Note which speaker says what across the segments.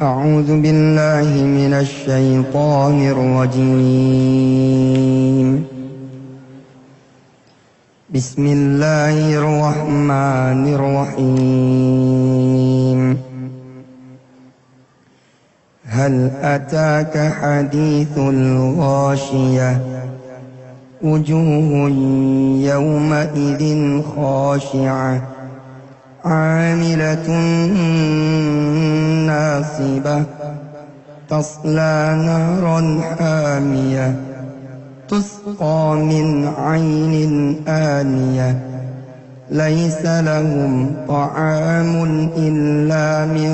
Speaker 1: أعوذ بالله من الشيطان الرجيم. بسم الله الرحمن الرحيم. هل أتاك حديث الغاشية وجوه يومئذ خاشعة عاملة ناصبة تصلى نارا حامية تسقى من عين آنية ليس لهم طعام إلا من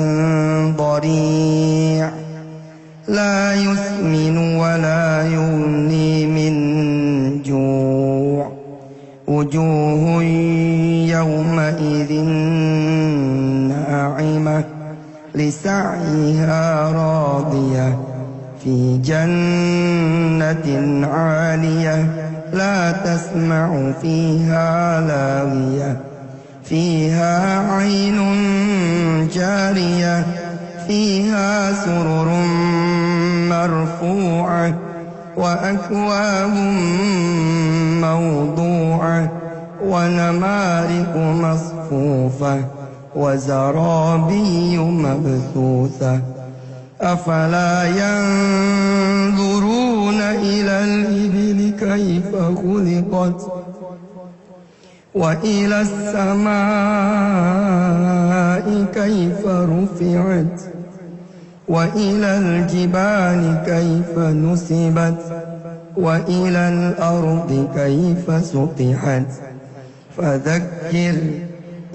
Speaker 1: ضريع لا يسمن ولا يغني من جوع وجوه يومئذ ناعمة لسعيها راضية في جنة عالية لا تسمع فيها لاغية فيها عين جارية فيها سرر مرفوعة وأكواب موضوعة ونمارق مصفوفة وزرابي مبثوثة أفلا ينظرون إلى الإبل كيف خلقت وإلى السماء كيف رفعت وإلى الجبال كيف نصبت وإلى الأرض كيف سطحت فذكر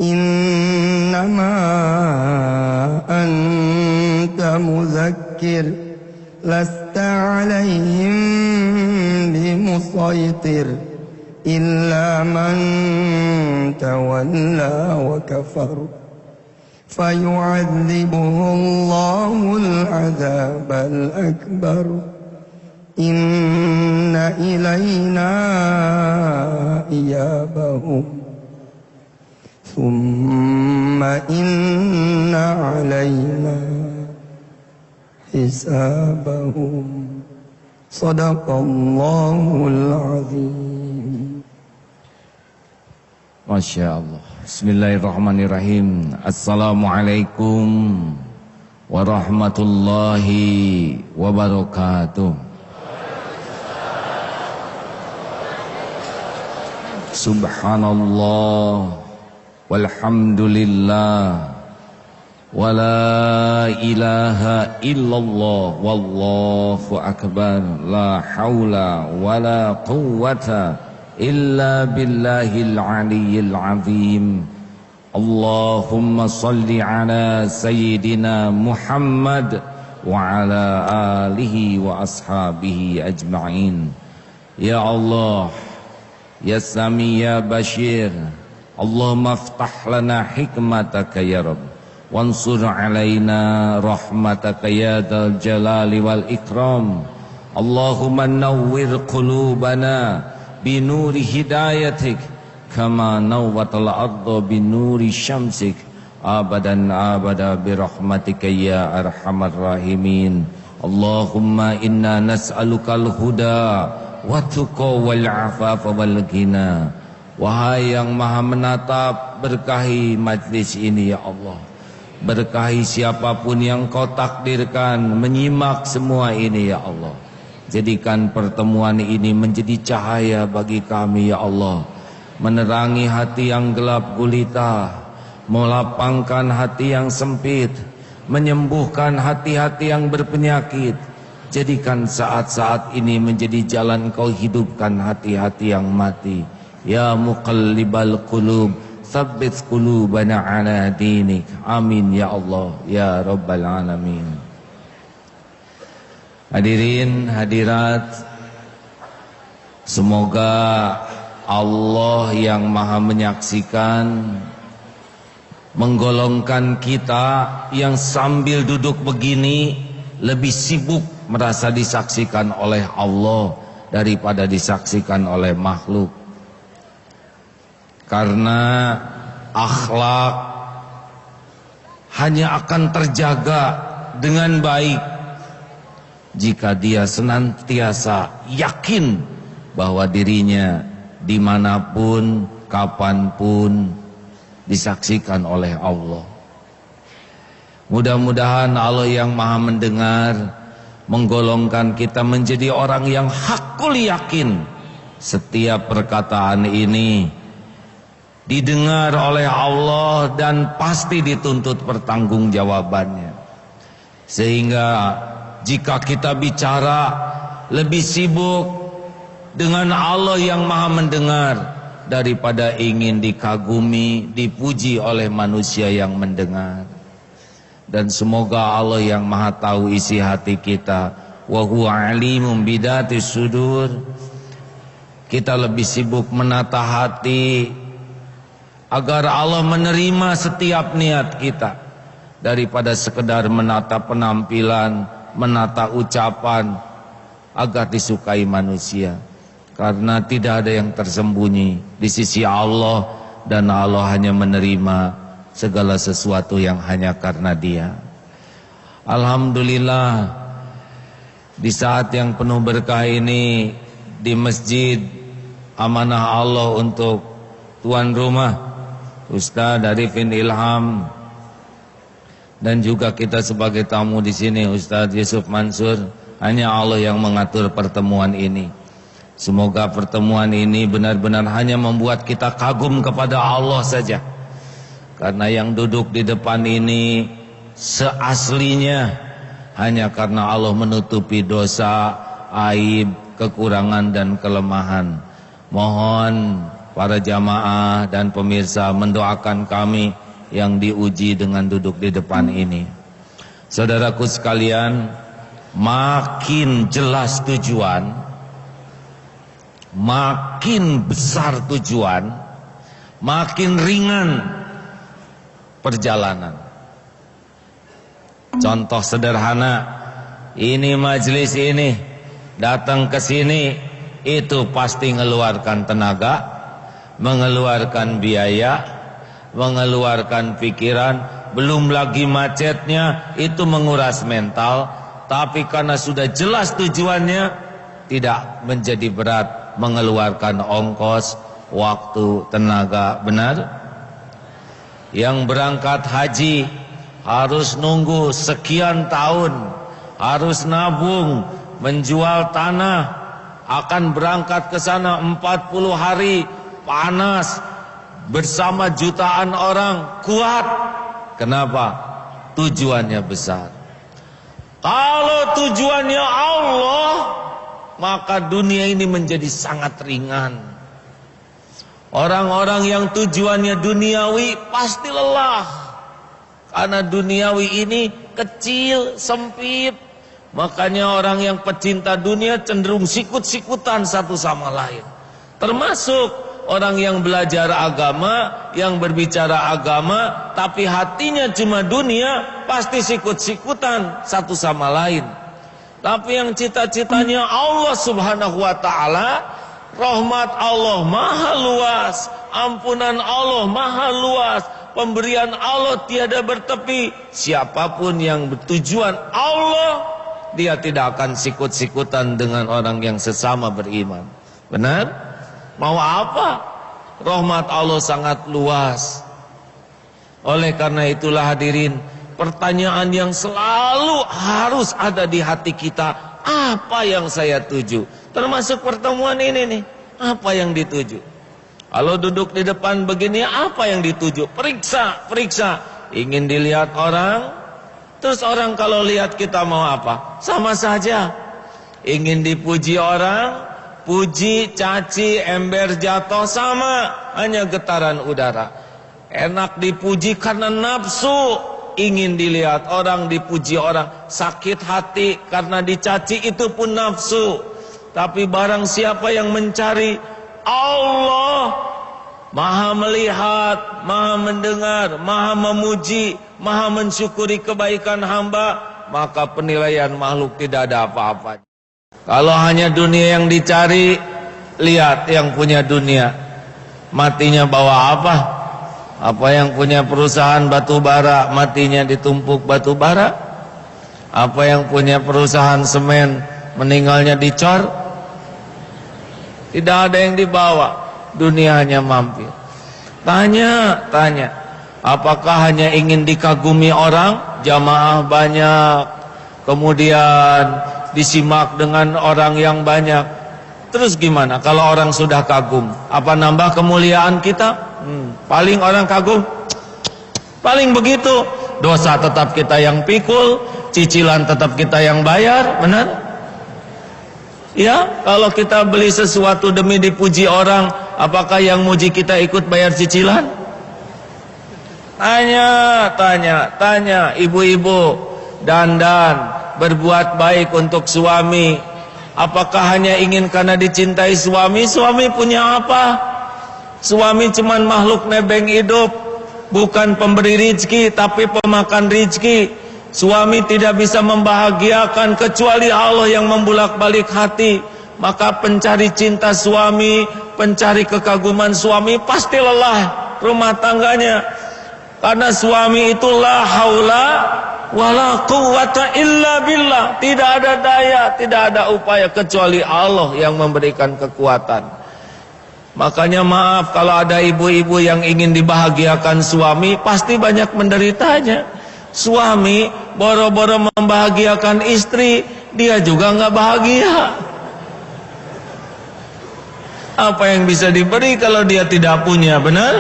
Speaker 1: إنما أنت مذكر لست عليهم بمسيطر إلا من تولى وكفر فيعذبه الله العذاب الأكبر إن إلينا إيابهم ثم إن علينا حسابهم صدق الله العظيم.
Speaker 2: Masya Allah. Bismillahirrahmanirrahim. Assalamualaikum warahmatullahi wabarakatuh. Subhanallah walhamdulillah wa la ilaha illallah wallahu akbar la haula wa la quwwata illa billahil aliyyil azim. Allahumma salli ala sayyidina Muhammad wa ala alihi wa ashabihi ajma'in. Ya Allah, ya Sami ya Bashir, Allahumma aftah lana hikmataka ya Rabb wansur alaina rahmataka ya dal jalali wal ikram. Allahumma nawwir qulubana binuri hidayatik kama nawwatal arda binuri syamsik abadan abada birahmatika ya arhamar rahimin. Allahumma inna nas'alukal huda wa tuqa wal afafa wal ghina. Wahai yang maha menatap, berkahi majlis ini ya Allah. Berkahi siapapun yang kau takdirkan menyimak semua ini ya Allah. Jadikan pertemuan ini menjadi cahaya bagi kami ya Allah, menerangi hati yang gelap gulita, melapangkan hati yang sempit, menyembuhkan hati-hati yang berpenyakit. Jadikan saat-saat ini menjadi jalan kau hidupkan hati-hati yang mati. Ya muqallibal qulub tsabbit qulubana ala dinik. Amin ya Allah ya rabbal alamin. Hadirin hadirat, semoga Allah yang maha menyaksikan menggolongkan kita yang sambil duduk begini lebih sibuk merasa disaksikan oleh Allah daripada disaksikan oleh makhluk. Karena akhlak hanya akan terjaga dengan baik jika dia senantiasa yakin bahwa dirinya dimanapun, kapanpun disaksikan oleh Allah. Mudah-mudahan Allah yang maha mendengar menggolongkan kita menjadi orang yang hakul yakin setiap perkataan ini didengar oleh Allah dan pasti dituntut pertanggungjawabannya. Sehingga jika kita bicara lebih sibuk dengan Allah yang maha mendengar daripada ingin dikagumi, dipuji oleh manusia yang mendengar. Dan semoga Allah yang maha tahu isi hati kita, wa huwa alimun bidatis sudur, kita lebih sibuk menata hati agar Allah menerima setiap niat kita daripada sekedar menata penampilan, menata ucapan agar disukai manusia. Karena tidak ada yang tersembunyi di sisi Allah, dan Allah hanya menerima segala sesuatu yang hanya karena Dia. Alhamdulillah, di saat yang penuh berkah ini di masjid, amanah Allah untuk tuan rumah Ustaz Arifin Ilham, dan juga kita sebagai tamu di sini Ustaz Yusuf Mansur. Hanya Allah yang mengatur pertemuan ini. Semoga pertemuan ini benar-benar hanya membuat kita kagum kepada Allah saja. Karena yang duduk di depan ini seaslinya hanya karena Allah menutupi dosa, aib, kekurangan dan kelemahan. Mohon para jamaah dan pemirsa mendoakan kami yang diuji dengan duduk di depan ini. Saudaraku sekalian, makin jelas tujuan, makin besar tujuan, makin ringan perjalanan. Contoh sederhana, ini majelis ini, datang ke sini itu pasti mengeluarkan tenaga, mengeluarkan biaya, mengeluarkan pikiran, belum lagi macetnya, itu menguras mental. Tapi karena sudah jelas tujuannya, tidak menjadi berat mengeluarkan ongkos, waktu, tenaga. Benar? Yang berangkat haji harus nunggu sekian tahun, harus nabung, menjual tanah, akan berangkat ke sana 40 hari, panas, bersama jutaan orang, kuat. Kenapa? Tujuannya besar. Kalau tujuannya Allah, maka dunia ini menjadi sangat ringan. Orang-orang yang tujuannya duniawi pasti lelah. Karena duniawi ini kecil, sempit. Makanya orang yang pecinta dunia cenderung sikut-sikutan satu sama lain. Termasuk orang yang belajar agama, yang berbicara agama, tapi hatinya cuma dunia, pasti sikut-sikutan satu sama lain. Tapi yang cita-citanya Allah subhanahu wa ta'ala, rahmat Allah maha luas, ampunan Allah maha luas, pemberian Allah tiada bertepi. Siapapun yang bertujuan Allah, dia tidak akan sikut-sikutan dengan orang yang sesama beriman. Benar? Mau apa? Rahmat Allah sangat luas. Oleh karena itulah hadirin, pertanyaan yang selalu harus ada di hati kita, apa yang saya tuju? Termasuk pertemuan ini nih, apa yang dituju? Kalau duduk di depan begini, apa yang dituju? Periksa, periksa. Ingin dilihat orang, terus orang kalau lihat kita mau apa? Sama saja. Ingin dipuji orang, puji, caci, ember jatuh, sama, hanya getaran udara. Enak dipuji karena nafsu, ingin dilihat orang, dipuji orang. Sakit hati karena dicaci, itu pun nafsu. Tapi barang siapa yang mencari Allah, maha melihat, maha mendengar, maha memuji, maha mensyukuri kebaikan hamba, maka penilaian makhluk tidak ada apa-apa. Kalau hanya dunia yang dicari, lihat yang punya dunia, matinya bawa apa? Apa yang punya perusahaan batu bara, matinya ditumpuk batu bara? Apa yang punya perusahaan semen meninggalnya dicor? Tidak ada yang dibawa, dunia hanya mampir. Tanya, apakah hanya ingin dikagumi orang? Jamaah banyak, kemudian disimak dengan orang yang banyak. Terus gimana kalau orang sudah kagum? Apa nambah kemuliaan kita? Paling orang kagum, paling begitu. Dosa tetap kita yang pikul, cicilan tetap kita yang bayar, benar? Ya, kalau kita beli sesuatu demi dipuji orang, apakah yang muji kita ikut bayar cicilan? Tanya, ibu-ibu dandan berbuat baik untuk suami, apakah hanya ingin karena dicintai suami? Suami punya apa? Suami cuman makhluk nebeng hidup, bukan pemberi rizki tapi pemakan rizki. Suami tidak bisa membahagiakan kecuali Allah yang membulak-balik hati. Maka pencari cinta suami, pencari kekaguman suami pasti lelah rumah tangganya. Karena suami itu la haula wala quwwata illa billah. Tidak ada daya, tidak ada upaya kecuali Allah yang memberikan kekuatan. Makanya maaf kalau ada ibu-ibu yang ingin dibahagiakan suami, pasti banyak menderitanya. Suami boro-boro membahagiakan istri, dia juga nggak bahagia. Apa yang bisa diberi kalau dia tidak punya, benar?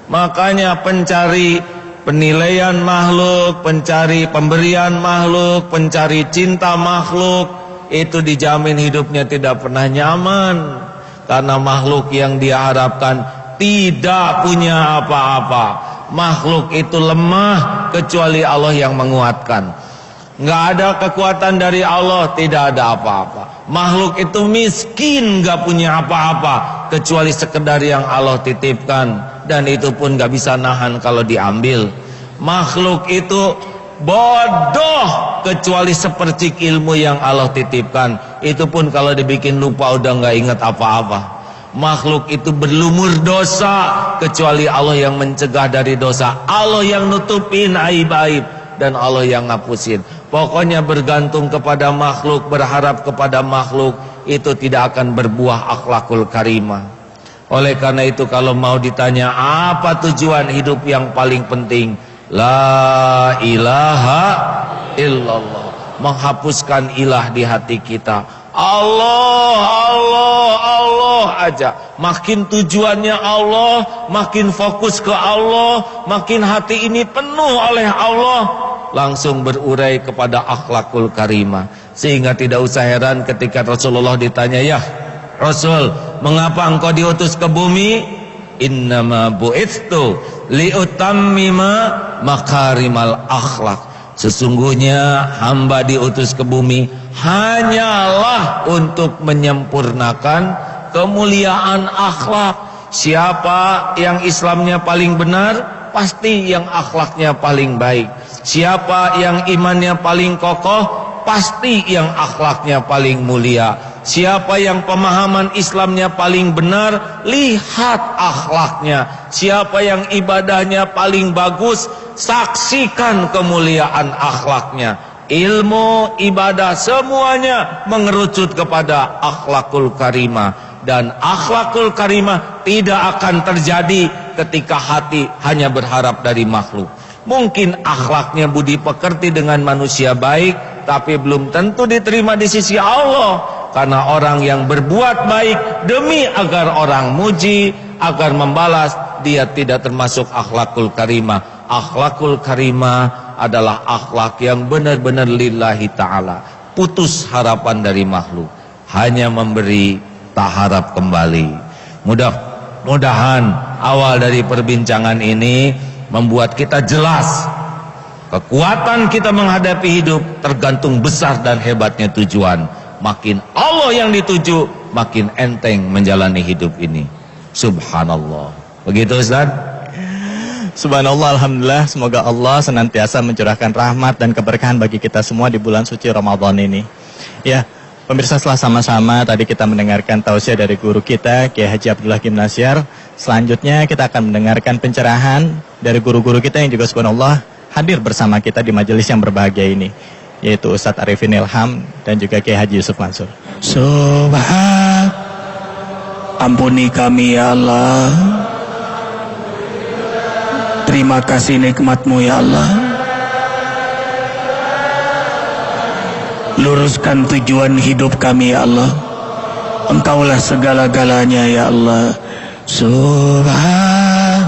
Speaker 2: Makanya pencari penilaian makhluk, pencari pemberian makhluk, pencari cinta makhluk, itu dijamin hidupnya tidak pernah nyaman. Karena makhluk yang dia harapkan tidak punya apa-apa. Makhluk itu lemah kecuali Allah yang menguatkan. Nggak ada kekuatan dari Allah, tidak ada apa-apa. Makhluk itu miskin, nggak punya apa-apa kecuali sekedar yang Allah titipkan, dan itu pun nggak bisa nahan kalau diambil. Makhluk itu bodoh kecuali sepercik ilmu yang Allah titipkan, itu pun kalau dibikin lupa udah nggak ingat apa-apa. Makhluk itu berlumur dosa kecuali Allah yang mencegah dari dosa, Allah yang nutupin aib-aib, dan Allah yang ngapusin. Pokoknya bergantung kepada makhluk, berharap kepada makhluk, itu tidak akan berbuah akhlakul karimah. Oleh karena itu kalau mau ditanya apa tujuan hidup yang paling penting, la ilaha illallah, menghapuskan ilah di hati kita. Allah aja. Makin tujuannya Allah, makin fokus ke Allah, makin hati ini penuh oleh Allah, langsung berurai kepada akhlakul karimah. Sehingga tidak usah heran ketika Rasulullah ditanya, ya Rasul, mengapa engkau diutus ke bumi? Innama bu'itstu liutammima makarimal akhlak. Sesungguhnya hamba diutus ke bumi hanyalah untuk menyempurnakan kemuliaan akhlak. Siapa yang Islamnya paling benar, pasti yang akhlaknya paling baik. Siapa yang imannya paling kokoh, pasti yang akhlaknya paling mulia. Siapa yang pemahaman Islamnya paling benar, lihat akhlaknya. Siapa yang ibadahnya paling bagus, saksikan kemuliaan akhlaknya. Ilmu, ibadah, semuanya mengerucut kepada akhlakul karimah. Dan akhlakul karimah tidak akan terjadi ketika hati hanya berharap dari makhluk. Mungkin akhlaknya budi pekerti dengan manusia baik, tapi belum tentu diterima di sisi Allah. Karena orang yang berbuat baik demi agar orang muji, agar membalas, dia tidak termasuk akhlakul karimah. Akhlakul karimah adalah akhlak yang benar-benar lillahi ta'ala, putus harapan dari makhluk, hanya memberi, tak harap kembali. Mudah-mudahan awal dari perbincangan ini membuat kita jelas kekuatan kita menghadapi hidup tergantung besar dan hebatnya tujuan. Makin Allah yang dituju, makin enteng menjalani hidup ini. Subhanallah. Begitu Ustaz?
Speaker 3: Subhanallah, alhamdulillah. Semoga Allah senantiasa mencurahkan rahmat dan keberkahan bagi kita semua di bulan suci Ramadan ini. Ya, pemirsa, setelah sama-sama tadi kita mendengarkan tausiah dari guru kita Kiai Haji Abdullah Kim Nasyar. Selanjutnya kita akan mendengarkan pencerahan dari guru-guru kita yang juga subhanallah hadir bersama kita di majelis yang berbahagia ini. yaitu Ustadz Arifin Ilham dan juga Kiai Haji Yusuf Mansur.
Speaker 4: Subhan, ampuni kami ya Allah. Terima kasih nikmat-Mu ya Allah. Luruskan tujuan hidup kami ya Allah. Engkaulah segala-galanya ya Allah. Subhan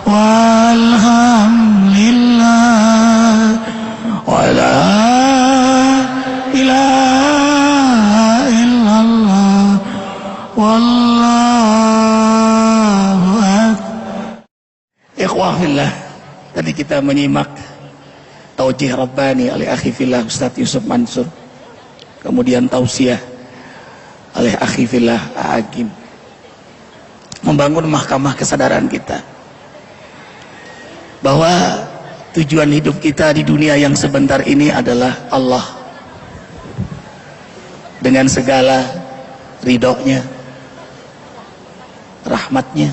Speaker 4: walhamdulillah wala ilaha illallah wallahu akbar. Ikhwah fillah, tadi kita menyimak taujih Rabbani oleh akhi fillah Ustaz Yusuf Mansur, kemudian tausiah oleh akhi fillah Agim, membangun mahkamah kesadaran kita bahwa tujuan hidup kita di dunia yang sebentar ini adalah Allah dengan segala ridhonya, rahmatnya,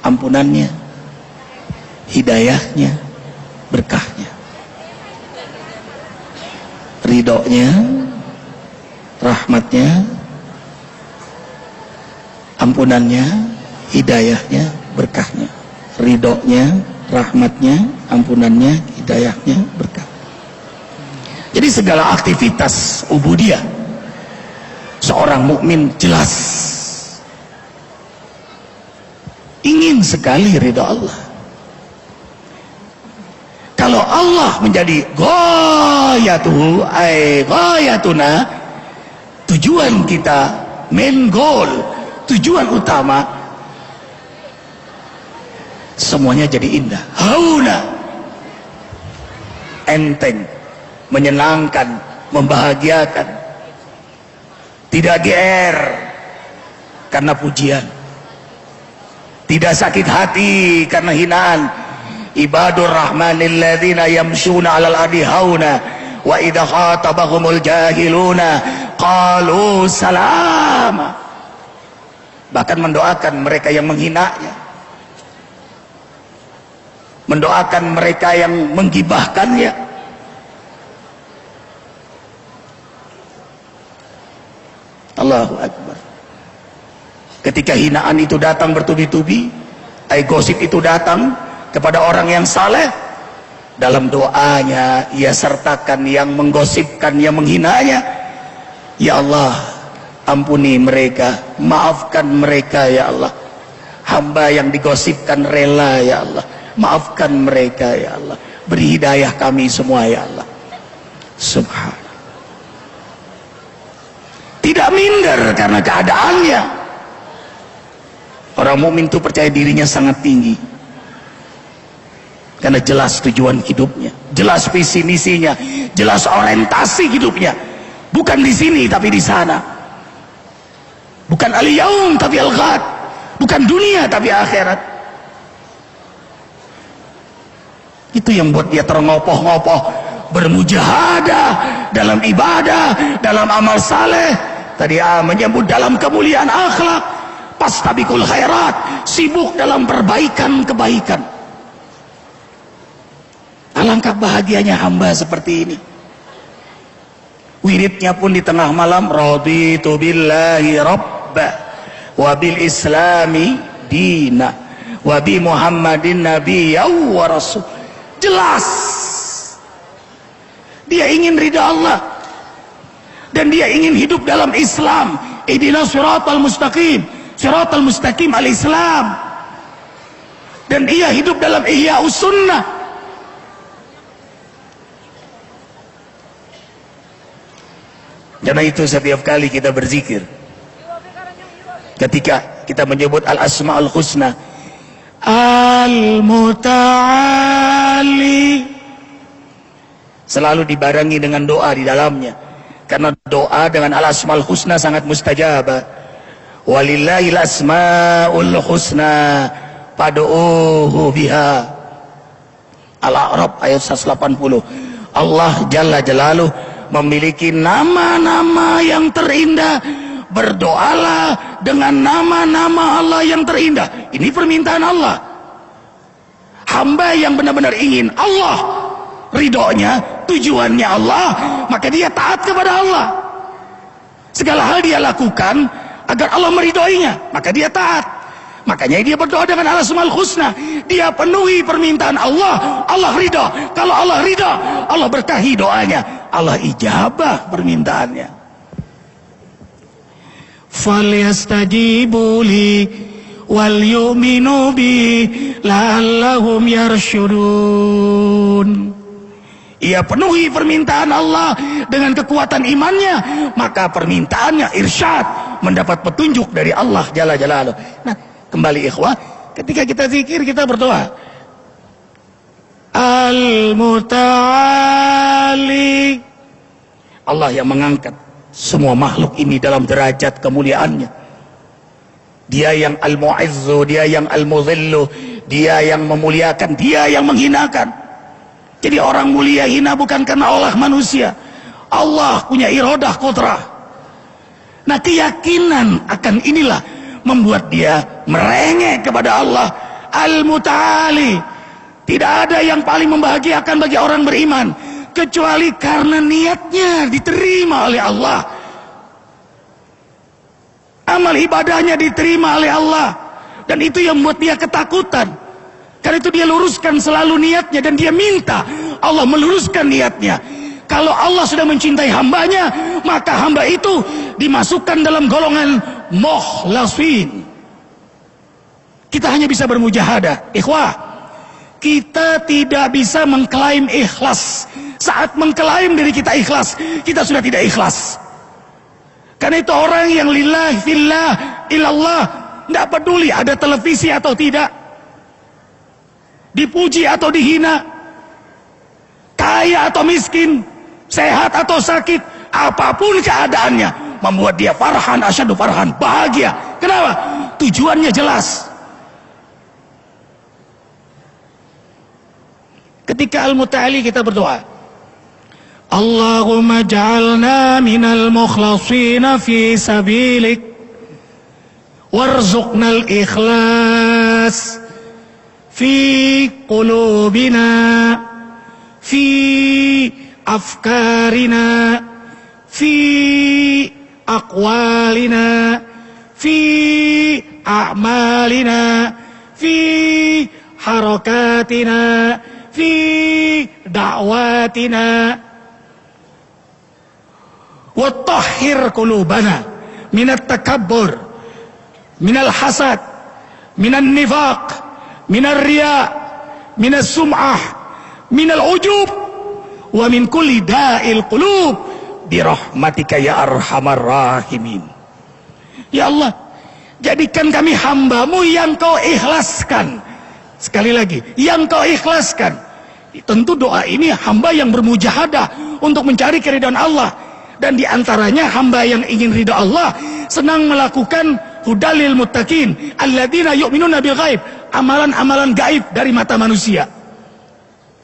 Speaker 4: ampunannya, hidayahnya, berkahnya, ridhonya, rahmatnya, ampunannya, hidayahnya, berkahnya, ridhonya, rahmatnya, ampunannya, hidayahnya, berkah. Jadi segala aktivitas ubudiyah seorang mukmin jelas ingin sekali ridha Allah. Kalau Allah menjadi ghayatuhu ay ghayatuna, tujuan kita, main goal, tujuan utama, semuanya jadi indah, hauna, enteng, menyenangkan, membahagiakan, tidak GR karena pujian, tidak sakit hati karena hinaan. Ibadur rahmanil ladzina yamshuna 'alal ardi hauna wa idza khatabahumul jahiluna qalu salama. Bahkan mendoakan mereka yang menghinanya, mendoakan mereka yang menggibahkannya. Allahu Akbar. Ketika hinaan itu datang bertubi-tubi, gosip itu datang kepada orang yang saleh, dalam doanya ia sertakan yang menggosipkan, yang menghinanya, ya Allah, ampuni mereka, maafkan mereka ya Allah. Hamba yang digosipkan rela ya Allah, maafkan mereka ya Allah, beri hidayah kami semua ya Allah. Subhanallah. Tidak minder karena keadaannya. Orang mukmin itu percaya dirinya sangat tinggi karena jelas tujuan hidupnya, jelas visi misinya, jelas orientasi hidupnya. Bukan di sini tapi di sana. Bukan al-yaum tapi al-ghad. Bukan dunia tapi akhirat. Itu yang buat dia terongopoh-ngopoh, bermujahadah dalam ibadah, dalam amal saleh. Tadi menyebut dalam kemuliaan akhlak, pastabikul khairat, sibuk dalam perbaikan-kebaikan. Alangkah bahagianya hamba seperti ini. Wiridnya pun di tengah malam, raditu billahi rabba wa bil islami dina wa bi muhammadin nabiyyan wa rasul. Jelas dia ingin ridha Allah dan dia ingin hidup dalam Islam. Ihdinas siratal mustaqim, siratal mustaqim al-Islam. Dan ia hidup dalam ihya'us sunnah. Karena itu setiap kali kita berzikir, ketika kita menyebut al-asma'ul husna, al-muta'ali, selalu dibarengi dengan doa di dalamnya. Karena doa dengan al-asma'ul husna sangat mustajabah. Walillahil asma'ul husna fad'uuhu biha. Al-A'raf ayat 180. Allah Jalla Jalaluh memiliki nama-nama yang terindah. Berdoalah dengan nama-nama Allah yang terindah. Ini permintaan Allah. Hamba yang benar-benar ingin Allah ridhonya, tujuannya Allah, maka dia taat kepada Allah. Segala hal dia lakukan agar Allah meridhoinya, maka dia taat. Makanya dia berdoa dengan al-asmaul husna. Dia penuhi permintaan Allah, Allah ridha. Kalau Allah ridha, Allah berkahi doanya, Allah ijabah permintaannya. Falyastajibu li wal yu'minu bi la'allahum yarsyudun. Ia penuhi permintaan Allah dengan kekuatan imannya, maka permintaannya irsyad, mendapat petunjuk dari Allah Jalla Jalaluh. Nah, kembali ikhwah, ketika kita zikir, kita berdoa Al-Muta'ali, Allah yang mengangkat semua makhluk ini dalam derajat kemuliaannya. Dia yang Al-Mu'izzu, dia yang Al-Muzillu, dia yang memuliakan, dia yang menghinakan. Jadi orang mulia hina bukan karena Allah manusia. Allah punya iradah qudrah. Nah, keyakinan akan inilah membuat dia merengek kepada Allah Al-Muta'ali. Tidak ada yang paling membahagiakan bagi orang beriman kecuali karena niatnya diterima oleh Allah, amal ibadahnya diterima oleh Allah, dan itu yang membuat dia ketakutan. Karena itu dia luruskan selalu niatnya, dan dia minta Allah meluruskan niatnya. Kalau Allah sudah mencintai hambanya, maka hamba itu dimasukkan dalam golongan mukhlasin. Kita hanya bisa bermujahadah. Ikhwah, kita tidak bisa mengklaim ikhlas. Saat mengklaim diri kita ikhlas, kita sudah tidak ikhlas. Karena itu orang yang lillahi fillah ilallah, tidak peduli ada televisi atau tidak, dipuji atau dihina, kaya atau miskin, sehat atau sakit, apapun keadaannya, membuat dia farhan asyadu farhan, bahagia. Kenapa? Tujuannya jelas. Ketika Al-Muta'ali kita berdoa, Allahumma ja'alna minal mukhlashina fi sabilik warzuqnal ikhlas fi qulubina fi afkarina fi aqwalina fi a'malina fi harakatina fi da'watina wa tahhir qulubana minat takabbur, minal hasad, minan nifaq, minar riya, minas sum'ah, minal ujub, wa min kulli da'il qulub birahmatika ya arhamar rahimin. Ya Allah, jadikan kami hambamu yang kau ikhlaskan. Sekali lagi, yang kau ikhlaskan. Tentu doa ini hamba yang bermujahadah untuk mencari keridhaan Allah. Dan diantaranya hamba yang ingin ridha Allah senang melakukan hudalil muttaqin alladzina yu'minuna bil ghaib, amalan-amalan gaib dari mata manusia.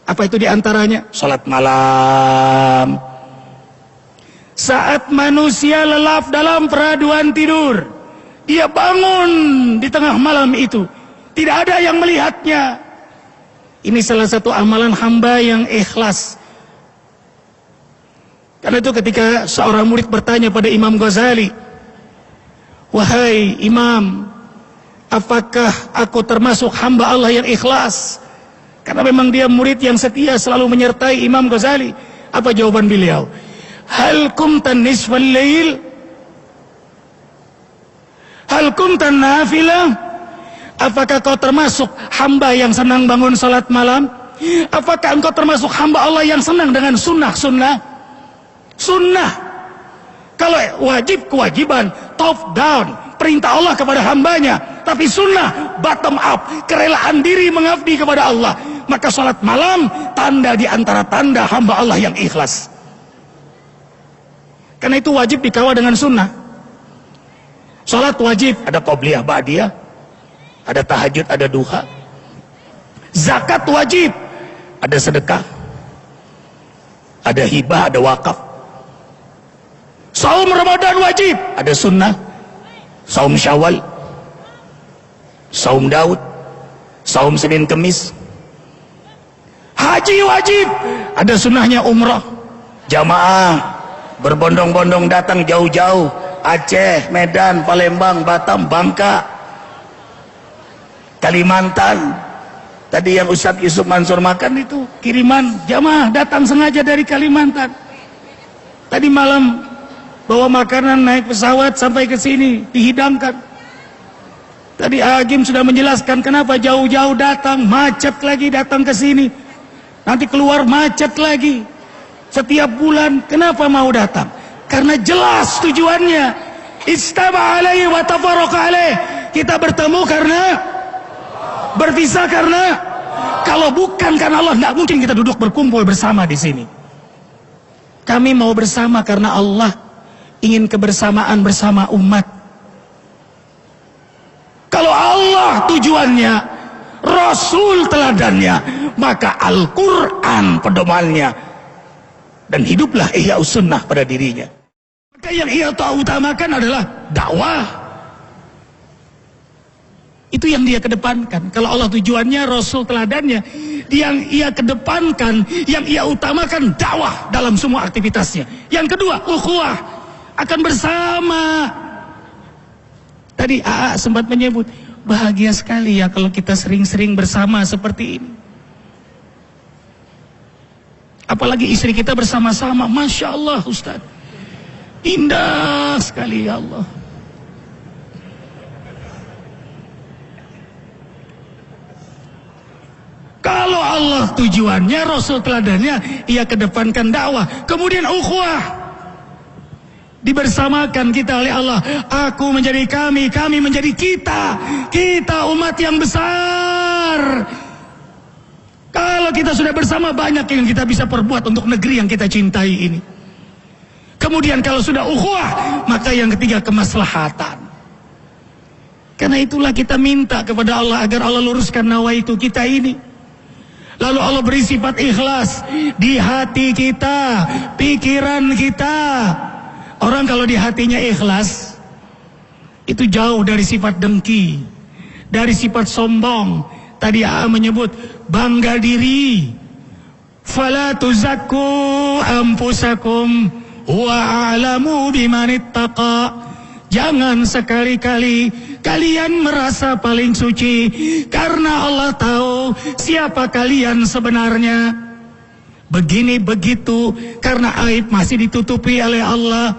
Speaker 4: Apa itu diantaranya? Salat malam. Saat manusia lelap dalam peraduan tidur, dia bangun di tengah malam itu, tidak ada yang melihatnya. Ini salah satu amalan hamba yang ikhlas. Karena itu ketika seorang murid bertanya pada Imam Ghazali, wahai Imam, apakah aku termasuk hamba Allah yang ikhlas? Karena memang dia murid yang setia, selalu menyertai Imam Ghazali. Apa jawaban beliau? Hal kuntan nisfal lail? Hal kuntan nafilah? Apakah kau termasuk hamba yang senang bangun salat malam? Apakah engkau termasuk hamba Allah yang senang dengan sunnah-sunnah? Sunnah, kalau wajib kewajiban, top down, perintah Allah kepada hambanya. Tapi sunnah, bottom up, kerelaan diri mengabdi kepada Allah. Maka salat malam, tanda di antara tanda hamba Allah yang ikhlas. Karena itu wajib dikawal dengan sunnah. Salat wajib, ada qobliyah ba'diyah, ada tahajud, ada duha. Zakat wajib, ada sedekah, ada hibah, ada wakaf. Saum Ramadan wajib, ada sunnah, saum Syawal, saum Daud, saum Senin Kemis. Haji wajib, ada sunnahnya umrah. Jamaah berbondong-bondong datang jauh-jauh, Aceh, Medan, Palembang, Batam, Bangka, Kalimantan. Tadi yang Ustadz Yusuf Mansur makan itu kiriman jamaah datang sengaja dari Kalimantan. Tadi malam bawa makanan naik pesawat sampai ke sini dihidangkan. Tadi Agim sudah menjelaskan kenapa jauh-jauh datang, macet lagi datang ke sini. Nanti keluar macet lagi. Setiap bulan kenapa mau datang? Karena jelas tujuannya. Istama alaihi wa tafarraqa alaih. Kita bertemu karena berpisah karena, kalau bukan karena Allah, tidak mungkin kita duduk berkumpul bersama di sini. Kami mau bersama karena Allah ingin kebersamaan bersama umat. Kalau Allah tujuannya, Rasul teladannya, maka Al-Quran pedomannya, dan hiduplah Ihya'us Sunnah pada dirinya. Maka yang ia utamakan adalah dakwah. Itu yang dia kedepankan. Kalau Allah tujuannya, Rasul teladannya, yang ia kedepankan, yang ia utamakan dakwah dalam semua aktivitasnya. Yang kedua, ukhuwah, akan bersama. Tadi AA sempat menyebut, bahagia sekali ya kalau kita sering-sering bersama seperti ini. Apalagi istri kita bersama-sama, Masya Allah Ustaz, indah sekali ya Allah. Kalau Allah tujuannya, Rasul teladannya, ia kedepankan dakwah. Kemudian ukhuwah, dibersamakan kita oleh Allah. Aku menjadi kami, kami menjadi kita. Kita umat yang besar. Kalau kita sudah bersama, banyak yang kita bisa perbuat untuk negeri yang kita cintai ini. Kemudian kalau sudah ukhuwah, maka yang ketiga kemaslahatan. Karena itulah kita minta kepada Allah agar Allah luruskan nawaitu kita ini. Lalu Allah beri sifat ikhlas di hati kita, pikiran kita. Orang kalau di hatinya ikhlas, itu jauh dari sifat dengki, dari sifat sombong. Tadi AA menyebut bangga diri. Fala tuzakku anfusakum wa a'lamu bimanittaqa. Jangan sekali-kali kalian merasa paling suci, karena Allah tahu siapa kalian sebenarnya. Begini begitu karena aib masih ditutupi oleh Allah.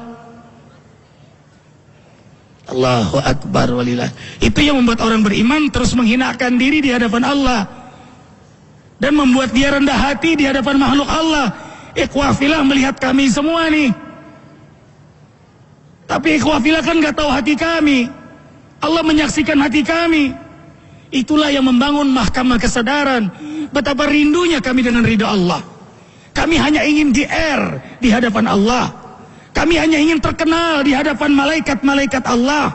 Speaker 4: Allahu Akbar walillah. Itu yang membuat orang beriman terus menghinakan diri di hadapan Allah, dan membuat dia rendah hati di hadapan makhluk Allah. Ikhwafillah melihat kami semua nih, tapi ikhwafillah kan gak tahu hati kami. Allah menyaksikan hati kami. Itulah yang membangun mahkamah kesadaran. Betapa rindunya kami dengan ridha Allah. Kami hanya ingin GR di hadapan Allah. Kami hanya ingin terkenal di hadapan malaikat-malaikat Allah.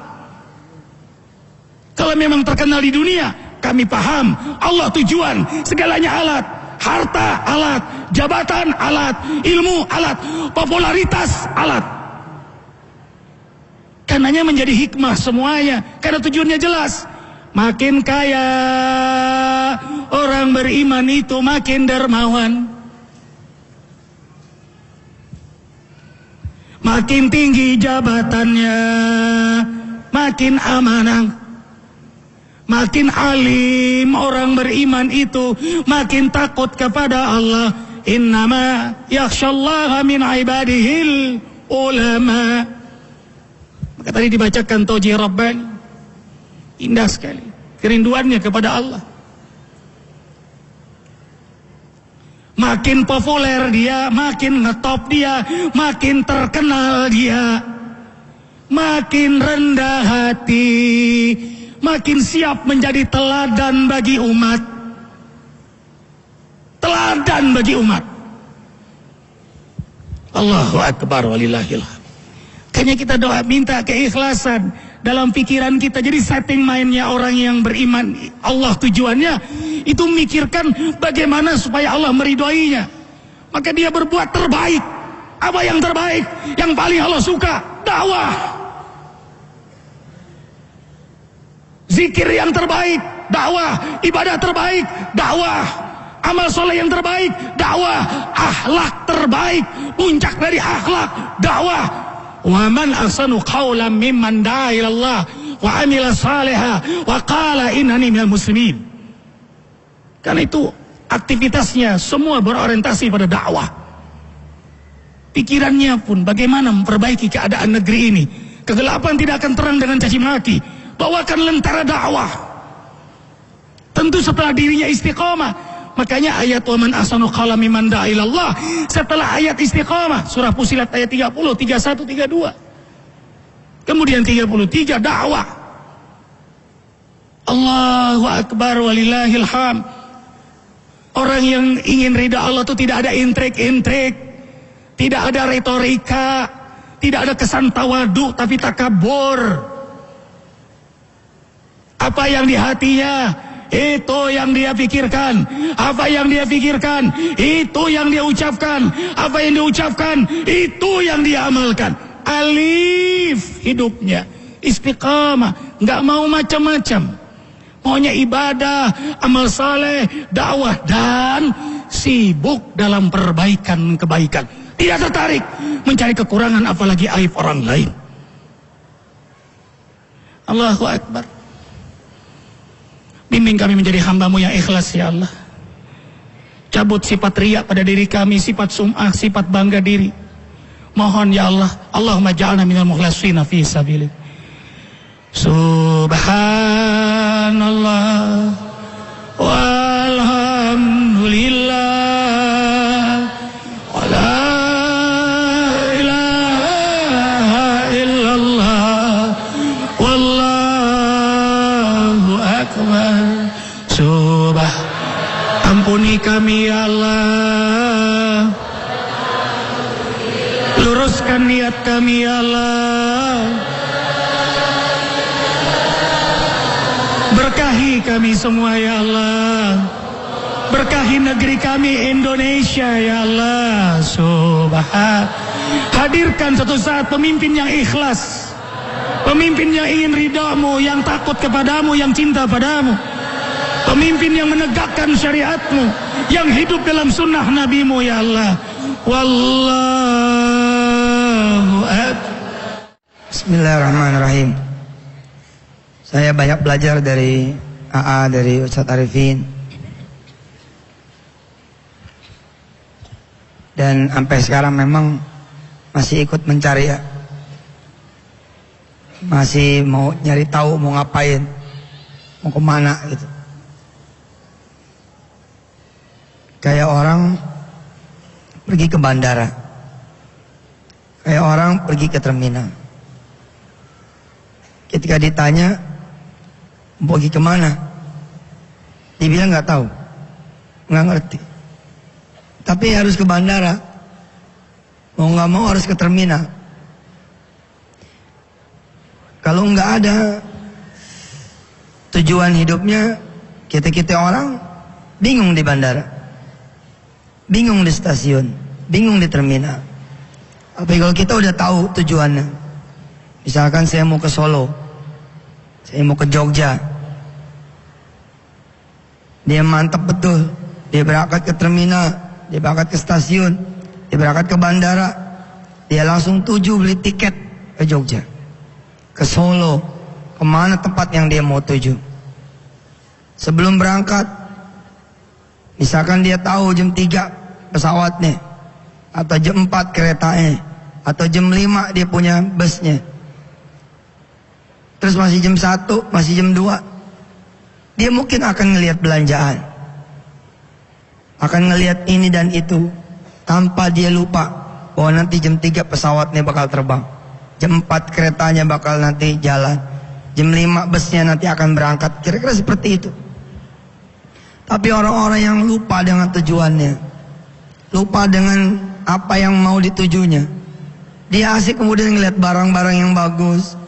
Speaker 4: Kalau memang terkenal di dunia, kami paham Allah tujuan, segalanya alat. Harta alat, jabatan alat, ilmu alat, popularitas alat. Karenanya menjadi hikmah semuanya, karena tujuannya jelas. Makin kaya orang beriman itu makin dermawan. Makin tinggi jabatannya, makin amanah. Makin alim orang beriman itu, makin takut kepada Allah. Innama yakhshallaha min ibadihil ulama. Maka tadi dibacakan Tauji Rabbani, indah sekali kerinduannya kepada Allah. Makin populer dia, makin ngetop dia, makin terkenal dia, makin rendah hati, makin siap menjadi teladan bagi umat. Teladan bagi umat. Allahu Akbar walillahil hamd. Makanya kita doa minta keikhlasan dalam pikiran kita. Jadi setting mainnya orang yang beriman, Allah tujuannya itu mikirkan bagaimana supaya Allah meridhoinya. Maka dia berbuat terbaik. Apa yang terbaik? Yang paling Allah suka, dakwah. Zikir yang terbaik, dakwah. Ibadah terbaik, dakwah. Amal soleh yang terbaik, dakwah. Akhlak terbaik, puncak dari akhlak, dakwah. Wa man ahsanu qawlan mimman da'a ila Allah wa amila salihah wa qala innani minal muslimin. Karena itu aktivitasnya semua berorientasi pada dakwah. Pikirannya pun bagaimana memperbaiki keadaan negeri ini. Kegelapan tidak akan terang dengan caci maki. Bawakan lentera dakwah. Tentu setelah dirinya istiqamah. Makanya ayat wa man ahsanu qawlan mimman da'a ila Allah, setelah ayat istiqamah surah Fussilat ayat 30, 31, 32. Kemudian 33 dakwah. Allahu akbar walillahil hamd. Orang yang ingin ridha Allah itu tidak ada intrik-intrik, tidak ada retorika, tidak ada kesan tawadu tapi takabur. Apa yang di hatinya, itu yang dia pikirkan. Apa yang dia pikirkan, itu yang dia ucapkan. Apa yang dia ucapkan, itu yang dia amalkan. Alif hidupnya, istiqamah, nggak mau macam-macam. Maunya ibadah, amal saleh, dakwah, dan sibuk dalam perbaikan kebaikan. Tidak tertarik mencari kekurangan apalagi aib orang lain. Allahu akbar. Bimbing kami menjadi hamba-Mu yang ikhlas ya Allah. Cabut sifat riya pada diri kami, sifat sum'ah, sifat bangga diri. Mohon ya Allah, Allahumma ja'alna minal mukhlashina fi sabilik. Subhanallah walhamdulillah wa la ilaha illallah wallahu akbar. Ampuni kami ya Allah, luruskan niat kami ya Allah, berkahi kami semua ya Allah, berkahi negeri kami Indonesia ya Allah. Hadirkan suatu saat pemimpin yang ikhlas, pemimpin yang ingin ridha-Mu, yang takut kepadamu, yang cinta padamu, pemimpin yang menegakkan syariat-Mu, yang hidup dalam sunnah Nabi-Mu ya Allah. Wallahu akbar.
Speaker 1: Bismillahirrahmanirrahim. Saya banyak belajar dari AA, dari Ustadz Arifin. Dan sampai sekarang memang masih ikut mencari ya. Masih mau nyari tahu mau ngapain, mau kemana gitu. Kayak orang pergi ke bandara, kayak orang pergi ke terminal. Ketika ditanya mau pergi kemana, dia bilang nggak tahu, nggak ngerti. Tapi harus ke bandara, mau nggak mau harus ke terminal. Kalau nggak ada tujuan hidupnya, kita orang bingung di bandara, bingung di stasiun, bingung di terminal. Tapi kalau kita udah tahu tujuannya, misalkan saya mau ke Solo, saya mau ke Jogja, dia mantap betul, dia berangkat ke terminal, dia berangkat ke stasiun, dia berangkat ke bandara, dia langsung tuju beli tiket ke Jogja, ke Solo, kemana tempat yang dia mau tuju. Sebelum berangkat, misalkan dia tahu jam 3 pesawatnya, atau jam 4 keretanya, atau jam 5 dia punya busnya, terus masih jam 1, masih jam 2, dia mungkin akan ngelihat belanjaan, akan ngelihat ini dan itu, tanpa dia lupa bahwa nanti jam 3 pesawatnya bakal terbang, jam 4 keretanya bakal nanti jalan, jam 5 busnya nanti akan berangkat. Kira-kira seperti itu. Tapi orang-orang yang lupa dengan tujuannya, lupa dengan apa yang mau ditujunya, dia asik kemudian ngeliat barang-barang yang bagus,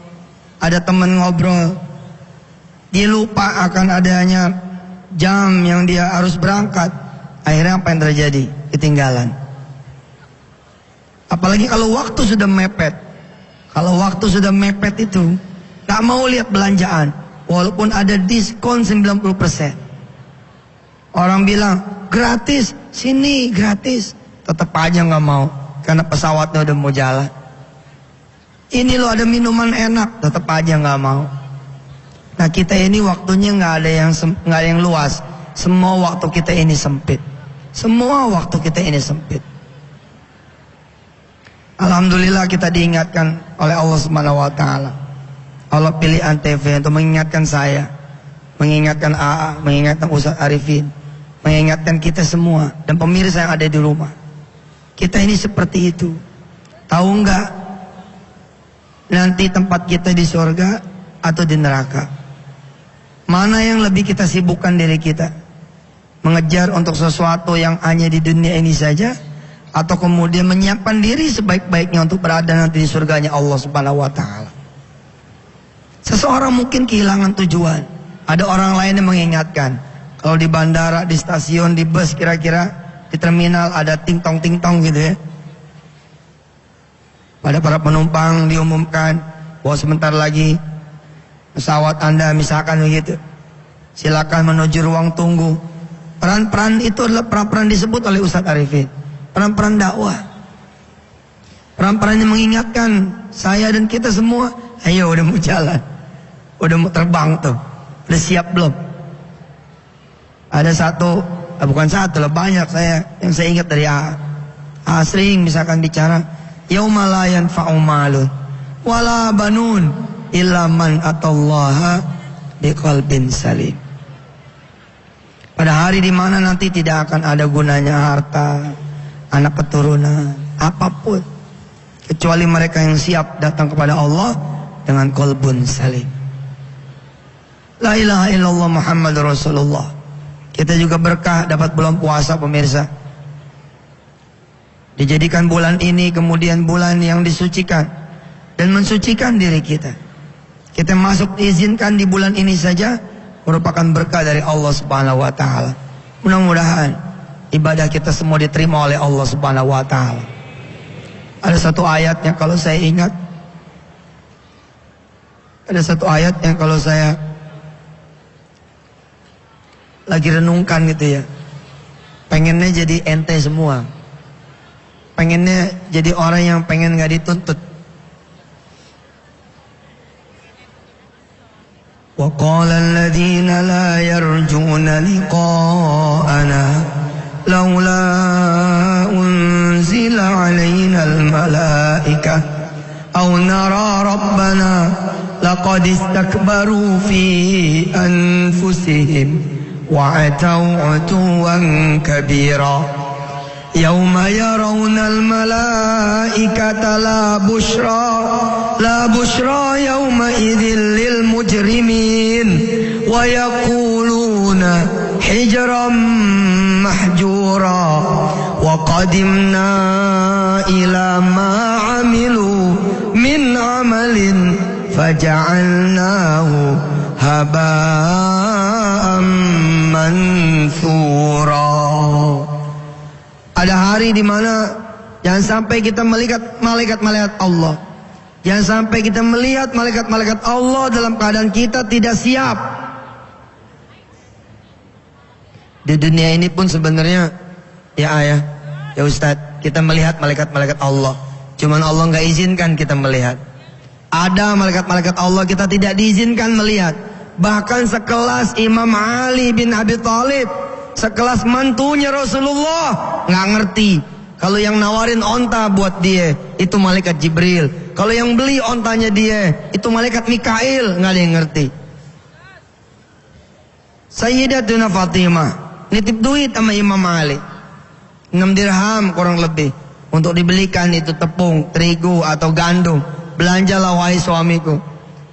Speaker 1: ada teman ngobrol, dia lupa akan adanya jam yang dia harus berangkat. Akhirnya apa yang terjadi? Ketinggalan. Apalagi kalau waktu sudah mepet. Kalau waktu sudah mepet itu gak mau lihat belanjaan, walaupun ada diskon 90%. Orang bilang gratis, sini gratis. Tetap aja nggak mau, karena pesawatnya udah mau jalan. Ini loh ada minuman enak, tetap aja nggak mau. Nah kita ini waktunya nggak ada yang luas. Semua waktu kita ini sempit. Semua waktu kita ini sempit. Alhamdulillah kita diingatkan oleh Allah Subhanahu wa taala. Allah pilih Antv untuk mengingatkan saya, mengingatkan AA, mengingatkan Ustaz Arifin, mengingatkan kita semua dan pemirsa yang ada di rumah. Kita ini seperti itu. Tahu enggak nanti tempat kita di surga atau di neraka? Mana yang lebih kita sibukkan diri kita? Mengejar untuk sesuatu yang hanya di dunia ini saja, atau kemudian menyiapkan diri sebaik-baiknya untuk berada nanti di surganya Allah Subhanahu wa taala. Seseorang mungkin kehilangan tujuan. Ada orang lain yang mengingatkan. Kalau di bandara, di stasiun, di bus, kira-kira di terminal ada ting-tong gitu ya. Pada para penumpang diumumkan bahwa sebentar lagi pesawat Anda misalkan begitu, silakan menuju ruang tunggu. Peran-peran itu adalah peran-peran disebut oleh Ustadz Arifin, peran-peran dakwah, peran-peran yang mengingatkan saya dan kita semua. Ayo udah mau jalan, udah mau terbang tuh, udah siap belum? Ada satu, bukan satu lah, banyak yang saya ingat dari sering misalkan bicara, yauma la yanfa'u malun wala banun illa man atallaha biqalbin salim. Pada hari di mana nanti tidak akan ada gunanya harta, anak keturunan, apapun, kecuali mereka yang siap datang kepada Allah dengan qalbun salim. La ilaha illallah Muhammadur Rasulullah. Kita juga berkah dapat bulan puasa pemirsa. Dijadikan bulan ini kemudian bulan yang disucikan dan mensucikan diri kita. Kita masuk diizinkan di bulan ini saja merupakan berkah dari Allah Subhanahu wa taala. Mudah-mudahan ibadah kita semua diterima oleh Allah Subhanahu wa taala. Ada satu ayat yang kalau saya ingat, ada satu ayat yang kalau saya lagi renungkan gitu ya, pengennya jadi ente semua, pengennya jadi orang yang pengen gak dituntut. وقال الذين لا يرجون لقاءنا لولا أنزل علينا الملائكة أو نرى ربنا لقد استكبروا في أنفسهم وعتوا عتوا كبيرا يوم يرون الملائكة لا بشرى يومئذ للمجرمين ويقولون حجرا محجورا وقدمنا إلى ما عملوا من عمل فجعلناه هباء منثورا. Ada hari di mana jangan sampai kita melihat malaikat-malaikat Allah. Jangan sampai kita melihat malaikat-malaikat Allah dalam keadaan kita tidak siap. Di dunia ini pun sebenarnya ya Ustadz, kita melihat malaikat-malaikat Allah. Cuman Allah nggak izinkan kita melihat. Ada malaikat-malaikat Allah kita tidak diizinkan melihat. Bahkan sekelas Imam Ali bin Abi Thalib, sekelas mantunya Rasulullah, nggak ngerti kalau yang nawarin onta buat dia itu malaikat Jibril, kalau yang beli ontanya dia itu malaikat Mikail, nggak ada yang ngerti. Sayyidatuna Fatimah nitip duit sama Imam Ali 6 dirham kurang lebih untuk dibelikan itu tepung, terigu atau gandum. Belanjalah wahai suamiku.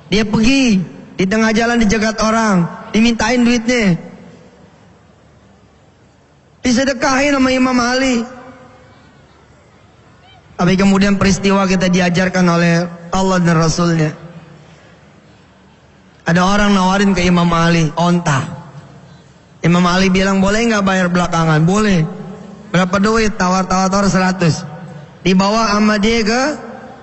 Speaker 1: Dia pergi di tengah jalan dijegat orang, dimintain duitnya, disedekahin sama Imam Ali. Tapi kemudian peristiwa kita diajarkan oleh Allah dan Rasulnya. Ada orang nawarin ke Imam Ali onta. Imam Ali bilang, boleh nggak bayar belakangan? Boleh. Berapa duit? Tawar-tawar 100. Dibawa sama dia ke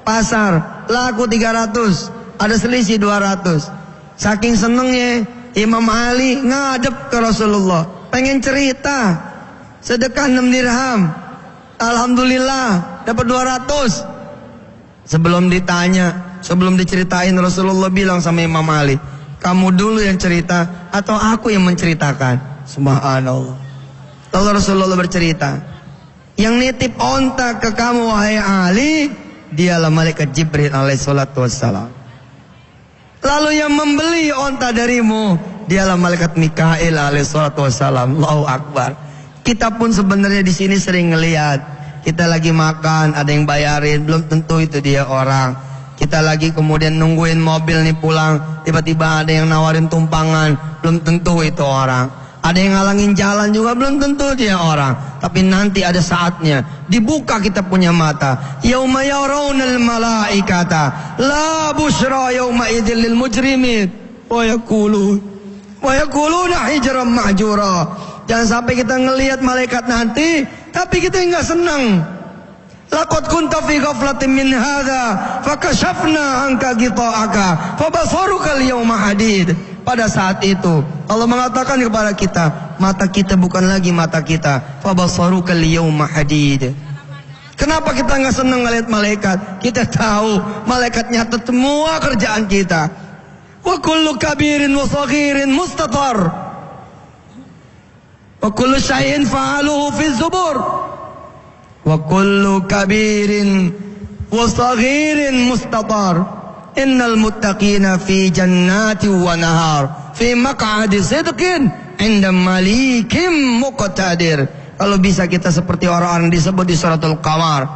Speaker 1: pasar, laku 300. Ada selisih 200. Saking senengnya Imam Ali ngadep ke Rasulullah, pengen cerita. sedekah 6 dirham. Alhamdulillah dapat 200. Sebelum ditanya, sebelum diceritain, Rasulullah bilang sama Imam Ali, kamu dulu yang cerita atau aku yang menceritakan? Subhanallah. Lalu Rasulullah bercerita, yang nitip onta ke kamu wahai Ali, dialah malaikat Jibril alaihissalatu wassalam. Lalu yang membeli onta darimu, dialah malaikat Mikail alaihissalatu wassalam. Allahu Akbar. Kita pun sebenarnya di sini sering ngelihat, kita lagi makan, ada yang bayarin, belum tentu itu dia orang. Kita lagi kemudian nungguin mobil nih pulang, tiba-tiba ada yang nawarin tumpangan, belum tentu itu orang. Ada yang ngalangin jalan juga, belum tentu dia orang. Tapi nanti ada saatnya dibuka kita punya mata. Yauma yarawnal malaikata la busyra yauma idzil lil mujrimin wa yaquluna hijran mahjura. Jangan sampai kita ngelihat malaikat nanti tapi kita enggak senang. Laqad kunta fi ghaflatin min hadza fakashafna anka ghita'aka fabasaruka al-yawma hadid. Pada saat itu Allah mengatakan kepada kita, mata kita bukan lagi mata kita, fabasaruka al-yawma hadid. Kenapa kita enggak senang ngelihat malaikat? Kita tahu malaikat nyatet semua kerjaan kita. Wa kullu kabirin wa saghirin mustatar. Wa kullu syai'in fa'aluhu fi zubur. Wa kullu kabirin wa saghirin mustatar. Innal muttaqina fi jannati wa nahar fi maq'adi sidqin 'inda malikim muqtadir. Kalau bisa kita seperti orang-orang disebut di suratul Qamar.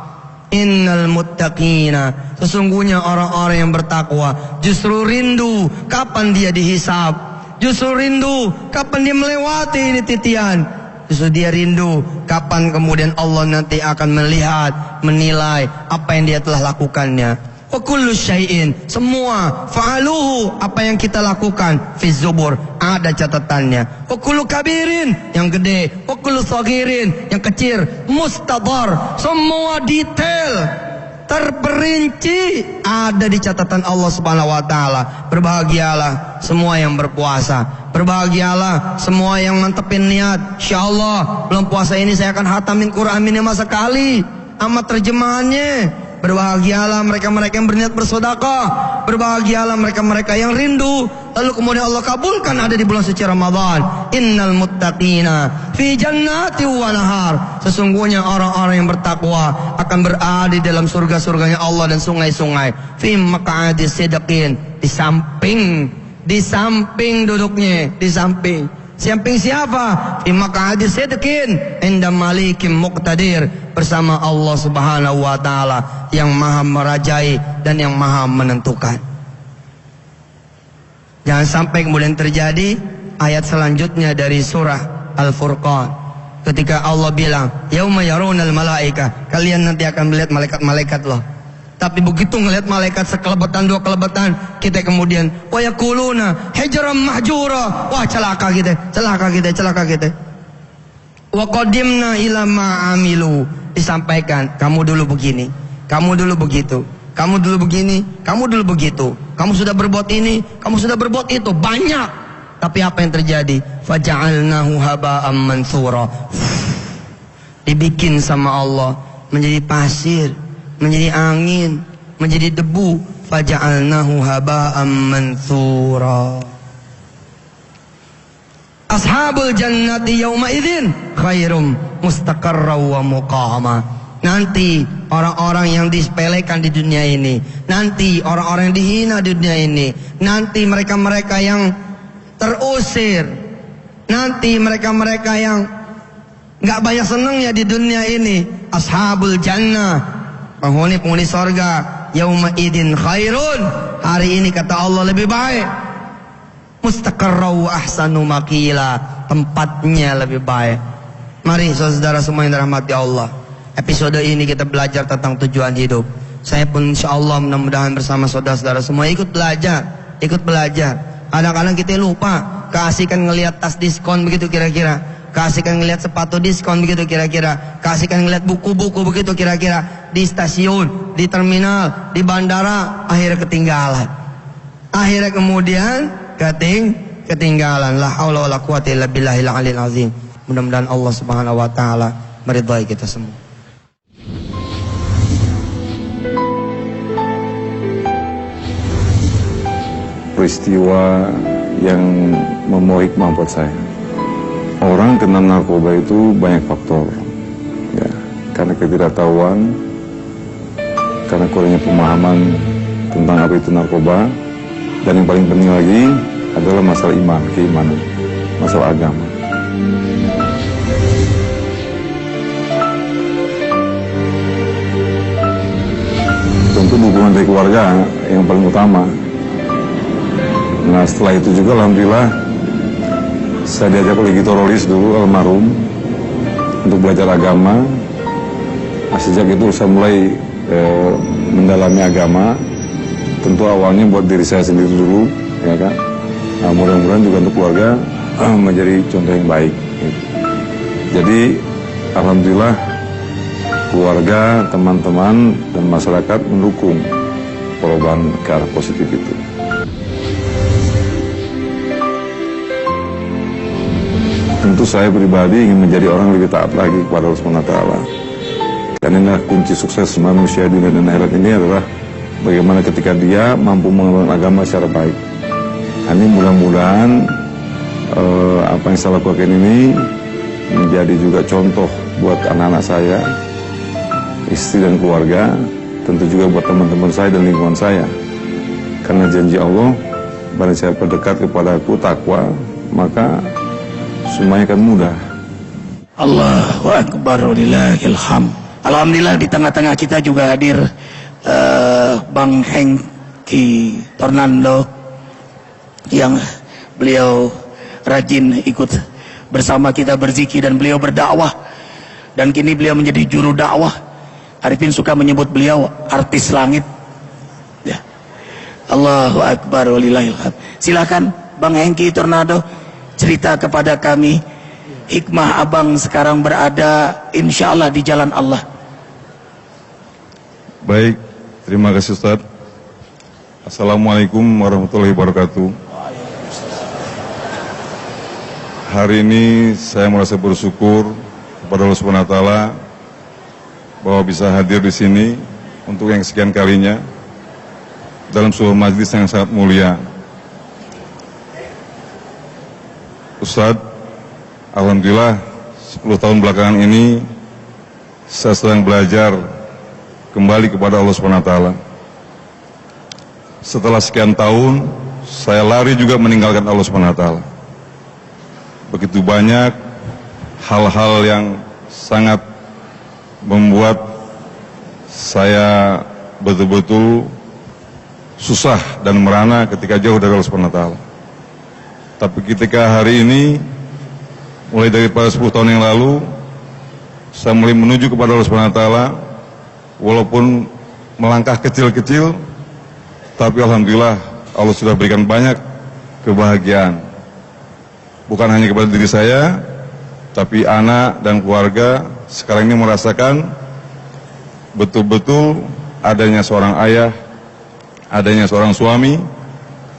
Speaker 1: Innal muttaqina, sesungguhnya orang-orang yang bertakwa justru rindu kapan dia dihisab. Justru rindu kapan dia melewati ini titian. Justru dia rindu kapan kemudian Allah nanti akan melihat, menilai apa yang dia telah lakukannya. Wa kullu syai'in, semua fa'aluhu, apa yang kita lakukan, fi zubur, ada catatannya. Wa kullu kabirin, yang gede, wa kullu saghirin, yang kecil, mustadar, semua detail terperinci ada di catatan Allah Subhanahu wa taala. Berbahagialah semua yang berpuasa. Berbahagialah semua yang mantepin niat. Insyaallah belum puasa ini saya akan hatamin Quran minimal sekali. Amat terjemahannya. Berbahagialah mereka-mereka yang berniat bersedekah. Berbahagialah mereka-mereka yang rindu lalu kemudian Allah kabulkan ada di bulan suci Ramadan. Innal muttaqina fi jannati wa nahar, sesungguhnya orang-orang yang bertakwa akan berada di dalam surga-surganya Allah dan sungai-sungai. Fi maq'adi sidqin, di samping duduknya, di samping siapa? Fi maq'adi sidqin 'inda malikim muqtadir, bersama Allah Subhanahu wa taala yang maha merajai dan yang maha menentukan. Jangan sampai kemudian terjadi ayat selanjutnya dari surah Al-Furqan ketika Allah bilang yauma yarawunal malaika, kalian nanti akan melihat malaikat-malaikat loh. Tapi begitu ngelihat malaikat sekelebetan dua kelebetan, kita kemudian wa yaquluna hijran mahjura, wah celaka kita. Wa qadimna ila ma amilu, disampaikan kamu dulu begini, kamu dulu begitu, kamu dulu begini, kamu dulu begitu, kamu sudah berbuat ini, kamu sudah berbuat itu, banyak. Tapi apa yang terjadi? Faja'alnahu haba'an mansura, dibikin sama Allah menjadi pasir, menjadi angin, menjadi debu. Faja'alnahu haba'an mansura. Ashabul jannati yawma idzin khairum mustaqarra wa muqama. Nanti orang-orang yang disepelekan di dunia ini, nanti orang-orang yang dihina di dunia ini, nanti mereka-mereka yang terusir, nanti mereka-mereka yang nggak banyak senangnya di dunia ini, ashabul jannah, penghuni sorga, yauma idin khairun, hari ini kata Allah lebih baik, mustaqarra wa ahsanu maqila, tempatnya lebih baik. Mari saudara semua yang dirahmati Allah, episode ini kita belajar tentang tujuan hidup. Saya pun insyaallah mudah-mudahan bersama saudara-saudara semua ikut belajar. Kadang-kadang kita lupa, keasikan ngelihat tas diskon begitu kira-kira, keasikan ngelihat sepatu diskon begitu kira-kira, keasikan ngelihat buku-buku begitu kira-kira, di stasiun, di terminal, di bandara, akhirnya ketinggalan. Akhirnya kemudian ketinggalan. La haula wala quwata illa billahil aliyil azim. Mudah-mudahan Allah Subhanahu wa taala meridhai kita semua.
Speaker 5: Peristiwa yang membawa hikmah buat saya. Orang kena narkoba itu banyak faktor, ya, karena ketidaktahuan, karena kurangnya pemahaman tentang apa itu narkoba, dan yang paling penting lagi adalah masalah iman, keimanan, masalah agama. Tentu dukungan dari keluarga yang paling utama. Nah, setelah itu juga alhamdulillah saya diajak oleh Gito Rolis dulu, almarhum, untuk belajar agama. Nah, sejak itu saya mulai mendalami agama. Tentu awalnya buat diri saya sendiri dulu, ya kan. Nah, mudah-mudahan juga untuk keluarga menjadi contoh yang baik. Gitu. Jadi alhamdulillah keluarga, teman-teman, dan masyarakat mendukung perubahan ke arah positif itu. Tentu saya pribadi ingin menjadi orang lebih taat lagi kepada Allah SWT. Karena kunci sukses manusia dunia dan akhirat ini adalah bagaimana ketika dia mampu mengemban agama secara baik. Ini mudah-mudahan apa yang saya lakukan ini menjadi juga contoh buat anak-anak saya, istri dan keluarga, tentu juga buat teman-teman saya dan lingkungan saya. Karena janji Allah, barang siapa dekat kepada aku takwa, maka semuanya akan mudah.
Speaker 4: Allahu Akbar walillahil hamd. Alhamdulillah di tengah-tengah kita juga hadir Bang Hengki Tornando yang beliau rajin ikut bersama kita berzikir dan beliau berdakwah, dan kini beliau menjadi juru dakwah. Arifin suka menyebut beliau artis langit, ya. Allahu Akbar walillahil hamd. Silakan Bang Hengki Tornado cerita kepada kami hikmah abang sekarang berada insya Allah di jalan Allah.
Speaker 5: Baik, terima kasih Ustaz. Assalamualaikum warahmatullahi wabarakatuh. Hari ini saya merasa bersyukur kepada Allah Subhanahu wa taala bahwa bisa hadir di sini untuk yang sekian kalinya dalam sebuah majelis yang sangat mulia. Ustadz, alhamdulillah 10 tahun belakangan ini saya sedang belajar kembali kepada Allah SWT. Setelah sekian tahun, saya lari juga meninggalkan Allah SWT. Begitu banyak hal-hal yang sangat membuat saya betul-betul susah dan merana ketika jauh dari Allah SWT. Tapi ketika hari ini, mulai dari pada 10 tahun yang lalu, saya mulai menuju kepada Allah SWT, walaupun melangkah kecil-kecil, tapi alhamdulillah Allah sudah berikan banyak kebahagiaan. Bukan hanya kepada diri saya, tapi anak dan keluarga sekarang ini merasakan betul-betul adanya seorang ayah, adanya seorang suami,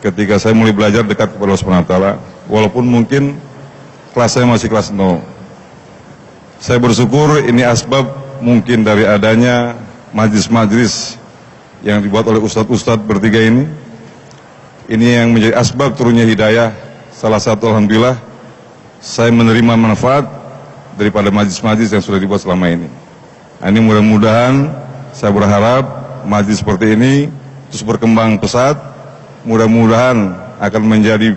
Speaker 5: ketika saya mulai belajar dekat kepada Allah SWT, walaupun mungkin kelas saya masih kelas 0. Saya bersyukur ini asbab mungkin dari adanya majlis-majlis yang dibuat oleh ustadz-ustadz bertiga ini. Ini yang menjadi asbab turunnya hidayah. Salah satu alhamdulillah saya menerima manfaat daripada majlis-majlis yang sudah dibuat selama ini. Nah, ini mudah-mudahan saya berharap majlis seperti ini terus berkembang pesat. Mudah-mudahan akan menjadi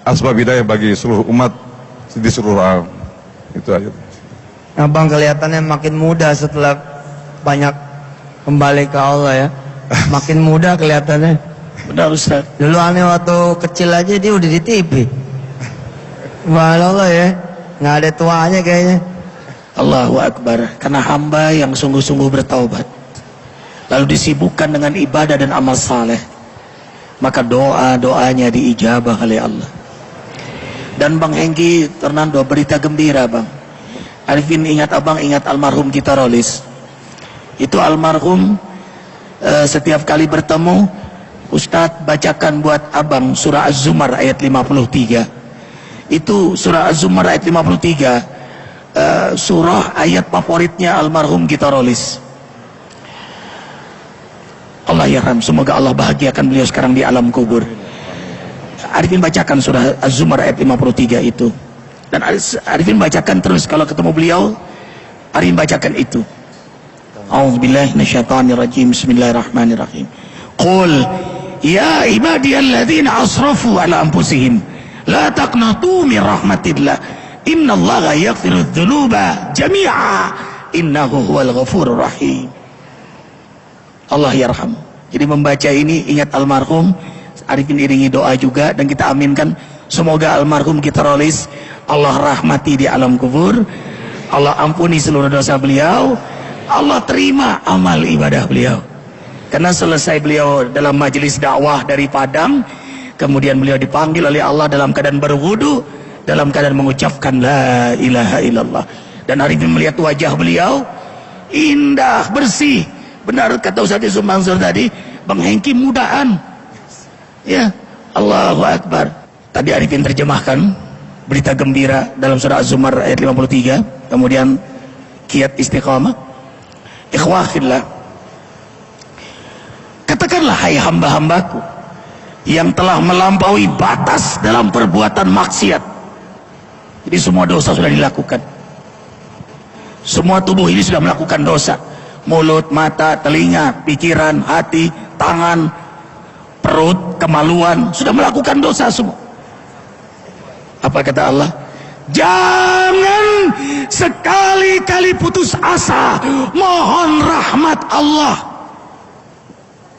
Speaker 5: asbab hidayah bagi seluruh umat di seluruh alam. Itu aja.
Speaker 1: Abang kelihatannya makin muda setelah banyak kembali ke Allah ya. Makin muda kelihatannya.
Speaker 4: Benar Ustaz.
Speaker 1: Dulu aneh waktu kecil aja dia udah di TV. Subhanallah ya. Nggak ada tuanya kayaknya.
Speaker 4: Allahu Akbar. Karena hamba yang sungguh-sungguh bertaubat, lalu disibukkan dengan ibadah dan amal saleh, maka doa-doanya diijabah oleh Allah. Dan Bang Hengki Tornando, berita gembira Bang. Arifin ingat abang, ingat almarhum Gito Rolis. Itu almarhum setiap kali bertemu, Ustadz bacakan buat abang surah Az-Zumar ayat 53. Itu surah Az-Zumar ayat 53, surah ayat favoritnya almarhum Gita Rolis. Allah yarham, semoga Allah bahagiakan beliau sekarang di alam kubur. Arifin bacakan surah Az-Zumar ayat 53 itu. Dan Arifin bacakan terus kalau ketemu beliau, Arifin bacakan itu. A'udzubillahi minasyaitonirrajim. Bismillahirrahmanirrahim. Qul ya ibadiyalladzina asrafu ala anfusihim la taqnatu min rahmatillah innallaha yaghfiru dzunuba jami'a innahu huwal ghafurur rahim. Allah yarham. Jadi membaca ini ingat almarhum, Arifin iringi doa juga dan kita aminkan semoga almarhum Gita Rolis Allah rahmati di alam kubur, Allah ampuni seluruh dosa beliau, Allah terima amal ibadah beliau. Karena selesai beliau dalam majelis dakwah dari Padang, kemudian beliau dipanggil oleh Allah dalam keadaan berwudu, dalam keadaan mengucapkan la ilaha illallah. Dan Arifin melihat wajah beliau indah, bersih. Benar kata Ustaz Yusuf Mansur tadi, Bang Hengki mudaan. Ya, Allahu Akbar. Tadi Arifin terjemahkan berita gembira dalam surah Az-Zumar ayat 53, kemudian kiat istiqamah. Ikhwahillah, katakanlah hai hamba-hambaku yang telah melampaui batas dalam perbuatan maksiat. Jadi semua dosa sudah dilakukan, semua tubuh ini sudah melakukan dosa. Mulut, mata, telinga, pikiran, hati, tangan, perut, kemaluan, sudah melakukan dosa semua. Apa kata Allah? Jangan sekali-kali putus asa, mohon rahmat Allah.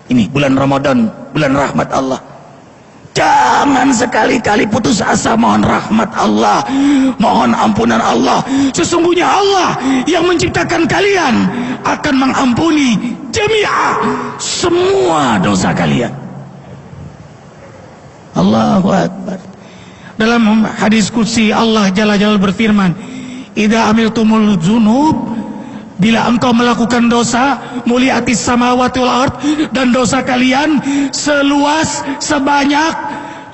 Speaker 4: Ini bulan Ramadan, bulan rahmat Allah. Jangan sekali-kali putus asa, mohon rahmat Allah, mohon ampunan Allah. Sesungguhnya Allah yang menciptakan kalian akan mengampuni jami'a, semua dosa kalian. Allahu Akbar. Dalam hadis qudsi Allah Jalla Jalla berfirman, "Idza amiltumul dzunub", bila engkau melakukan dosa, muliatis samawati wal ard, dan dosa kalian seluas sebanyak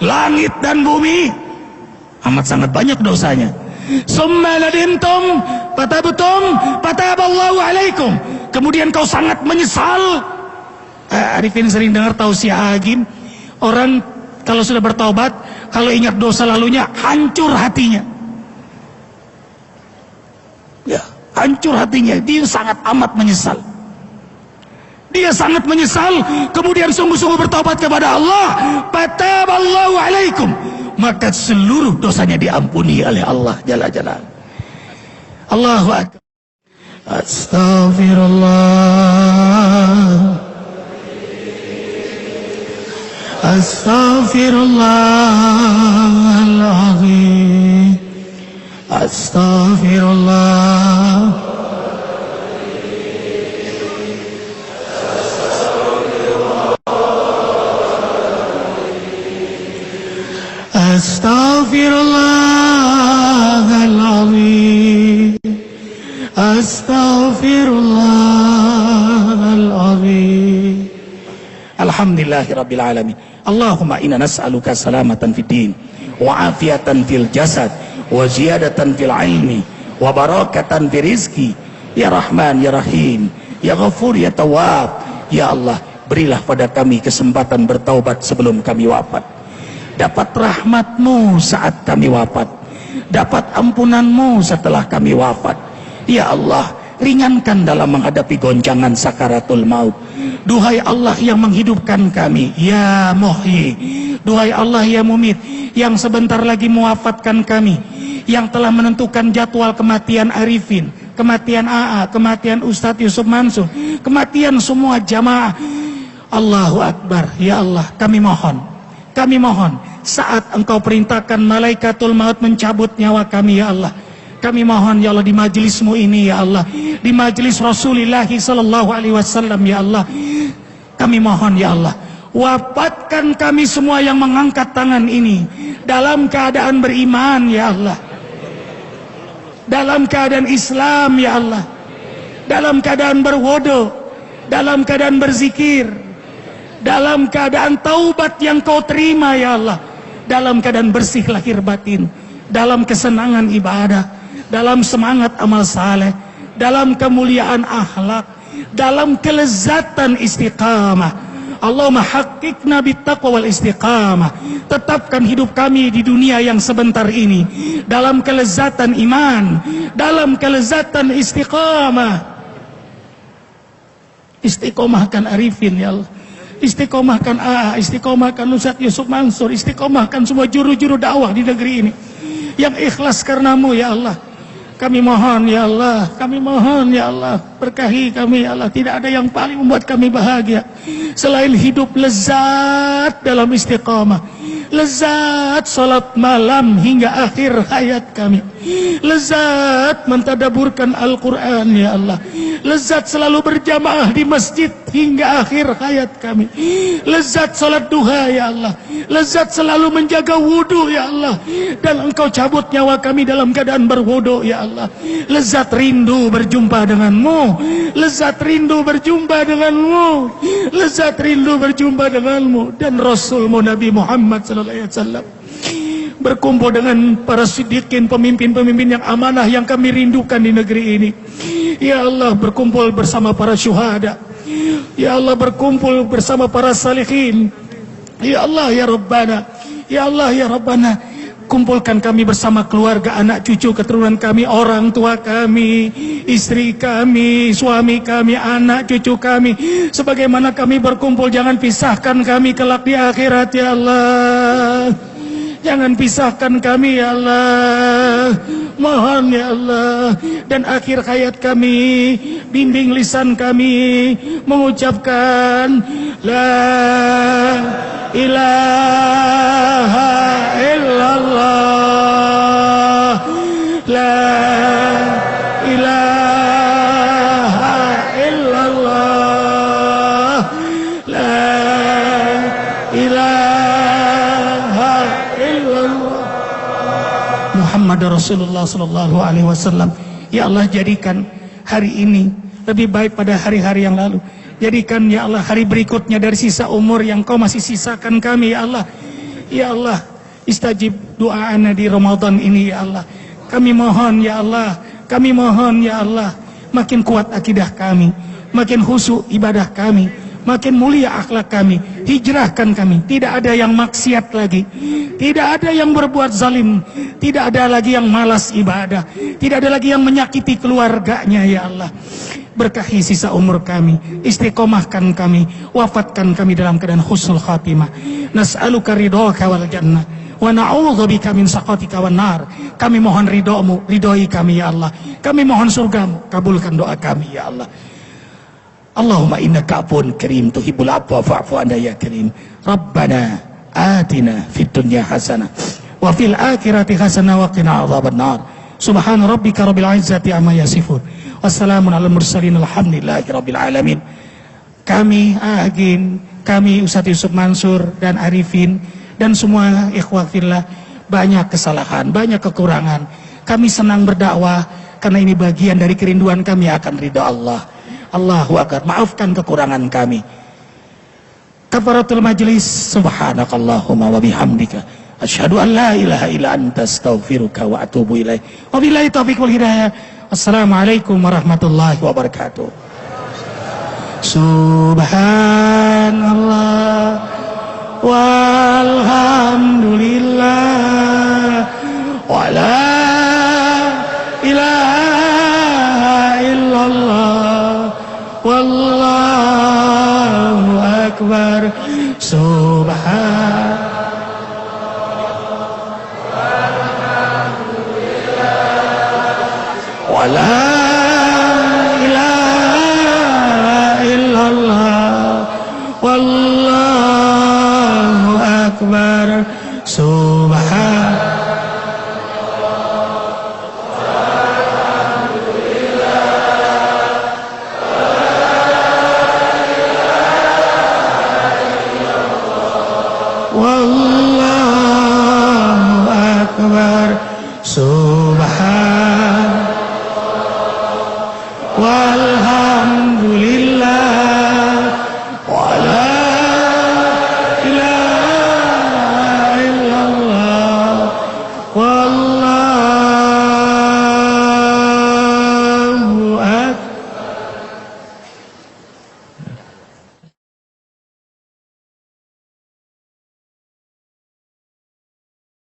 Speaker 4: langit dan bumi, amat sangat banyak dosanya. Summa nadimtum fatabtum fataballahu alaikum, kemudian kau sangat menyesal. Arifin sering dengar tausiah Agim, orang kalau sudah bertaubat, kalau ingat dosa lalunya hancur hatinya. Ya, hancur hatinya, dia sangat amat menyesal. Dia sangat menyesal, kemudian sungguh-sungguh bertobat kepada Allah, fataballahu alaikum, maka seluruh dosanya diampuni oleh Allah Jalla Jalla. Allahu Akbar. Astaghfirullah, astaghfirullahaladzim, astaghfirullah. Astaghfirullahaladzim, astaghfirullahaladzim. Alhamdulillahirabbil alamin. Allahumma inna nas'aluka salamatan fid din wa afiatan fil jasad wa ziyadatan fil ilmi wa barakatan fil rizki. Ya Rahman, ya Rahim, ya Ghafur, ya Tawwab. Ya Allah, berilah pada kami kesempatan bertaubat sebelum kami wafat, dapat rahmat-Mu saat kami wafat, dapat ampunan-Mu setelah kami wafat. Ya Allah, ringankan dalam menghadapi goncangan sakaratul maut. Duhai Allah yang menghidupkan kami, ya Muhyi. Duhai Allah ya Mumit, yang sebentar lagi mewafatkan kami, yang telah menentukan jadwal kematian Arifin, kematian AA, kematian Ustadz Yusuf Mansur, kematian semua jamaah. Allahu Akbar. Ya Allah, kami mohon, saat Engkau perintahkan malaikatul maut mencabut nyawa kami, ya Allah, kami mohon ya Allah, di majelismu ini ya Allah, di majelis Rasulullah sallallahu alaihi wasallam ya Allah, kami mohon ya Allah, wafatkan kami semua yang mengangkat tangan ini dalam keadaan beriman ya Allah, dalam keadaan Islam ya Allah, dalam keadaan berwudu, dalam keadaan berzikir, dalam keadaan taubat yang Kau terima ya Allah, dalam keadaan bersih lahir batin,
Speaker 6: dalam kesenangan ibadah, dalam semangat amal saleh, dalam kemuliaan akhlak, dalam kelezatan istiqamah. Allahumma haqiqna bittaqwa wal istiqamah. Tetapkan hidup kami di dunia yang sebentar ini dalam kelezatan iman, dalam kelezatan istiqamah. Istiqomahkan Arifin ya Allah, istiqomahkan AA, istiqomahkan Ustaz Yusuf Mansur, istiqomahkan semua juru-juru dakwah di negeri ini yang ikhlas karenamu ya Allah. Kami mohon ya Allah, kami mohon ya Allah, berkahi kami ya Allah. Tidak ada yang paling membuat kami bahagia selain hidup lezat dalam istiqamah, lezat salat malam hingga akhir hayat kami, lezat mentadaburkan Al-Quran ya Allah, lezat selalu berjamaah di masjid hingga akhir hayat kami, lezat salat duha ya Allah, lezat selalu menjaga wudu ya Allah, dan Engkau cabut nyawa kami dalam keadaan berwudu ya Allah. Lezat rindu berjumpa denganmu, lezat rindu berjumpa denganmu, lezat rindu berjumpa denganmu dan Rasulmu Nabi Muhammad sallallahu alaihi wasallam. Berkumpul dengan para siddiqin, pemimpin-pemimpin yang amanah yang kami rindukan di negeri ini ya Allah. Berkumpul bersama para syuhada ya Allah, berkumpul bersama para salihin ya Allah ya Rabbana, ya Allah ya Rabbana. Kumpulkan kami bersama keluarga, anak cucu keturunan kami, orang tua kami, istri kami, suami kami, anak cucu kami. Sebagaimana kami berkumpul, jangan pisahkan kami kelak di akhirat ya Allah. Jangan pisahkan kami ya Allah, mohon ya Allah. Dan akhir hayat kami, bimbing lisan kami mengucapkan La ilaha illallah, La ilaha illallah, La ilaha illallah Muhammad Rasulullah sallallahu alaihi wasallam. Ya Allah, jadikan hari ini lebih baik pada hari-hari yang lalu. Jadikan ya Allah hari berikutnya dari sisa umur yang Kau masih sisakan kami ya Allah. Ya Allah, istajib doa-ana di Ramadan ini ya Allah. Kami mohon ya Allah, kami mohon ya Allah, makin kuat akidah kami, makin khusyuk ibadah kami, makin mulia akhlak kami. Hijrahkan kami, tidak ada yang maksiat lagi, tidak ada yang berbuat zalim, tidak ada lagi yang malas ibadah, tidak ada lagi yang menyakiti keluarganya ya Allah. Berkahi sisa umur kami, istiqomahkan kami, wafatkan kami dalam keadaan husnul khatimah. Nas'aluka ridhaka wal jannah wa na'udzubika min sakhatika wan nar. Kami mohon ridhomu, ridhoi kami ya Allah. Kami mohon surgamu, kabulkan doa kami ya Allah. Allahumma innaka afuwun karim tuhibbul afwa fa'fu anna ya karim. Rabbana atina fid dunya hasanah wa fil akhirati hasanah wa qina adzabannar. Subhana rabbika rabbil izzati amma yasifun. Wassalamun ala mursalin alhamdulillahi rabbil alamin. Kami Agin, kami Ustaz Yusuf Mansur dan Arifin dan semua ikhwah fillah banyak kesalahan, banyak kekurangan. Kami senang berdakwah karena ini bagian dari kerinduan kami akan ridha Allah. Allahu akbar. Maafkan kekurangan kami. Kafaratul majlis. Subhanakallahumma wa bihamdika asyhadu an la ilaha illa anta astaghfiruka wa atubu ilaik. Wabillahi taufiq wal hidayah. Assalamualaikum warahmatullahi wabarakatuh. Subhanallah.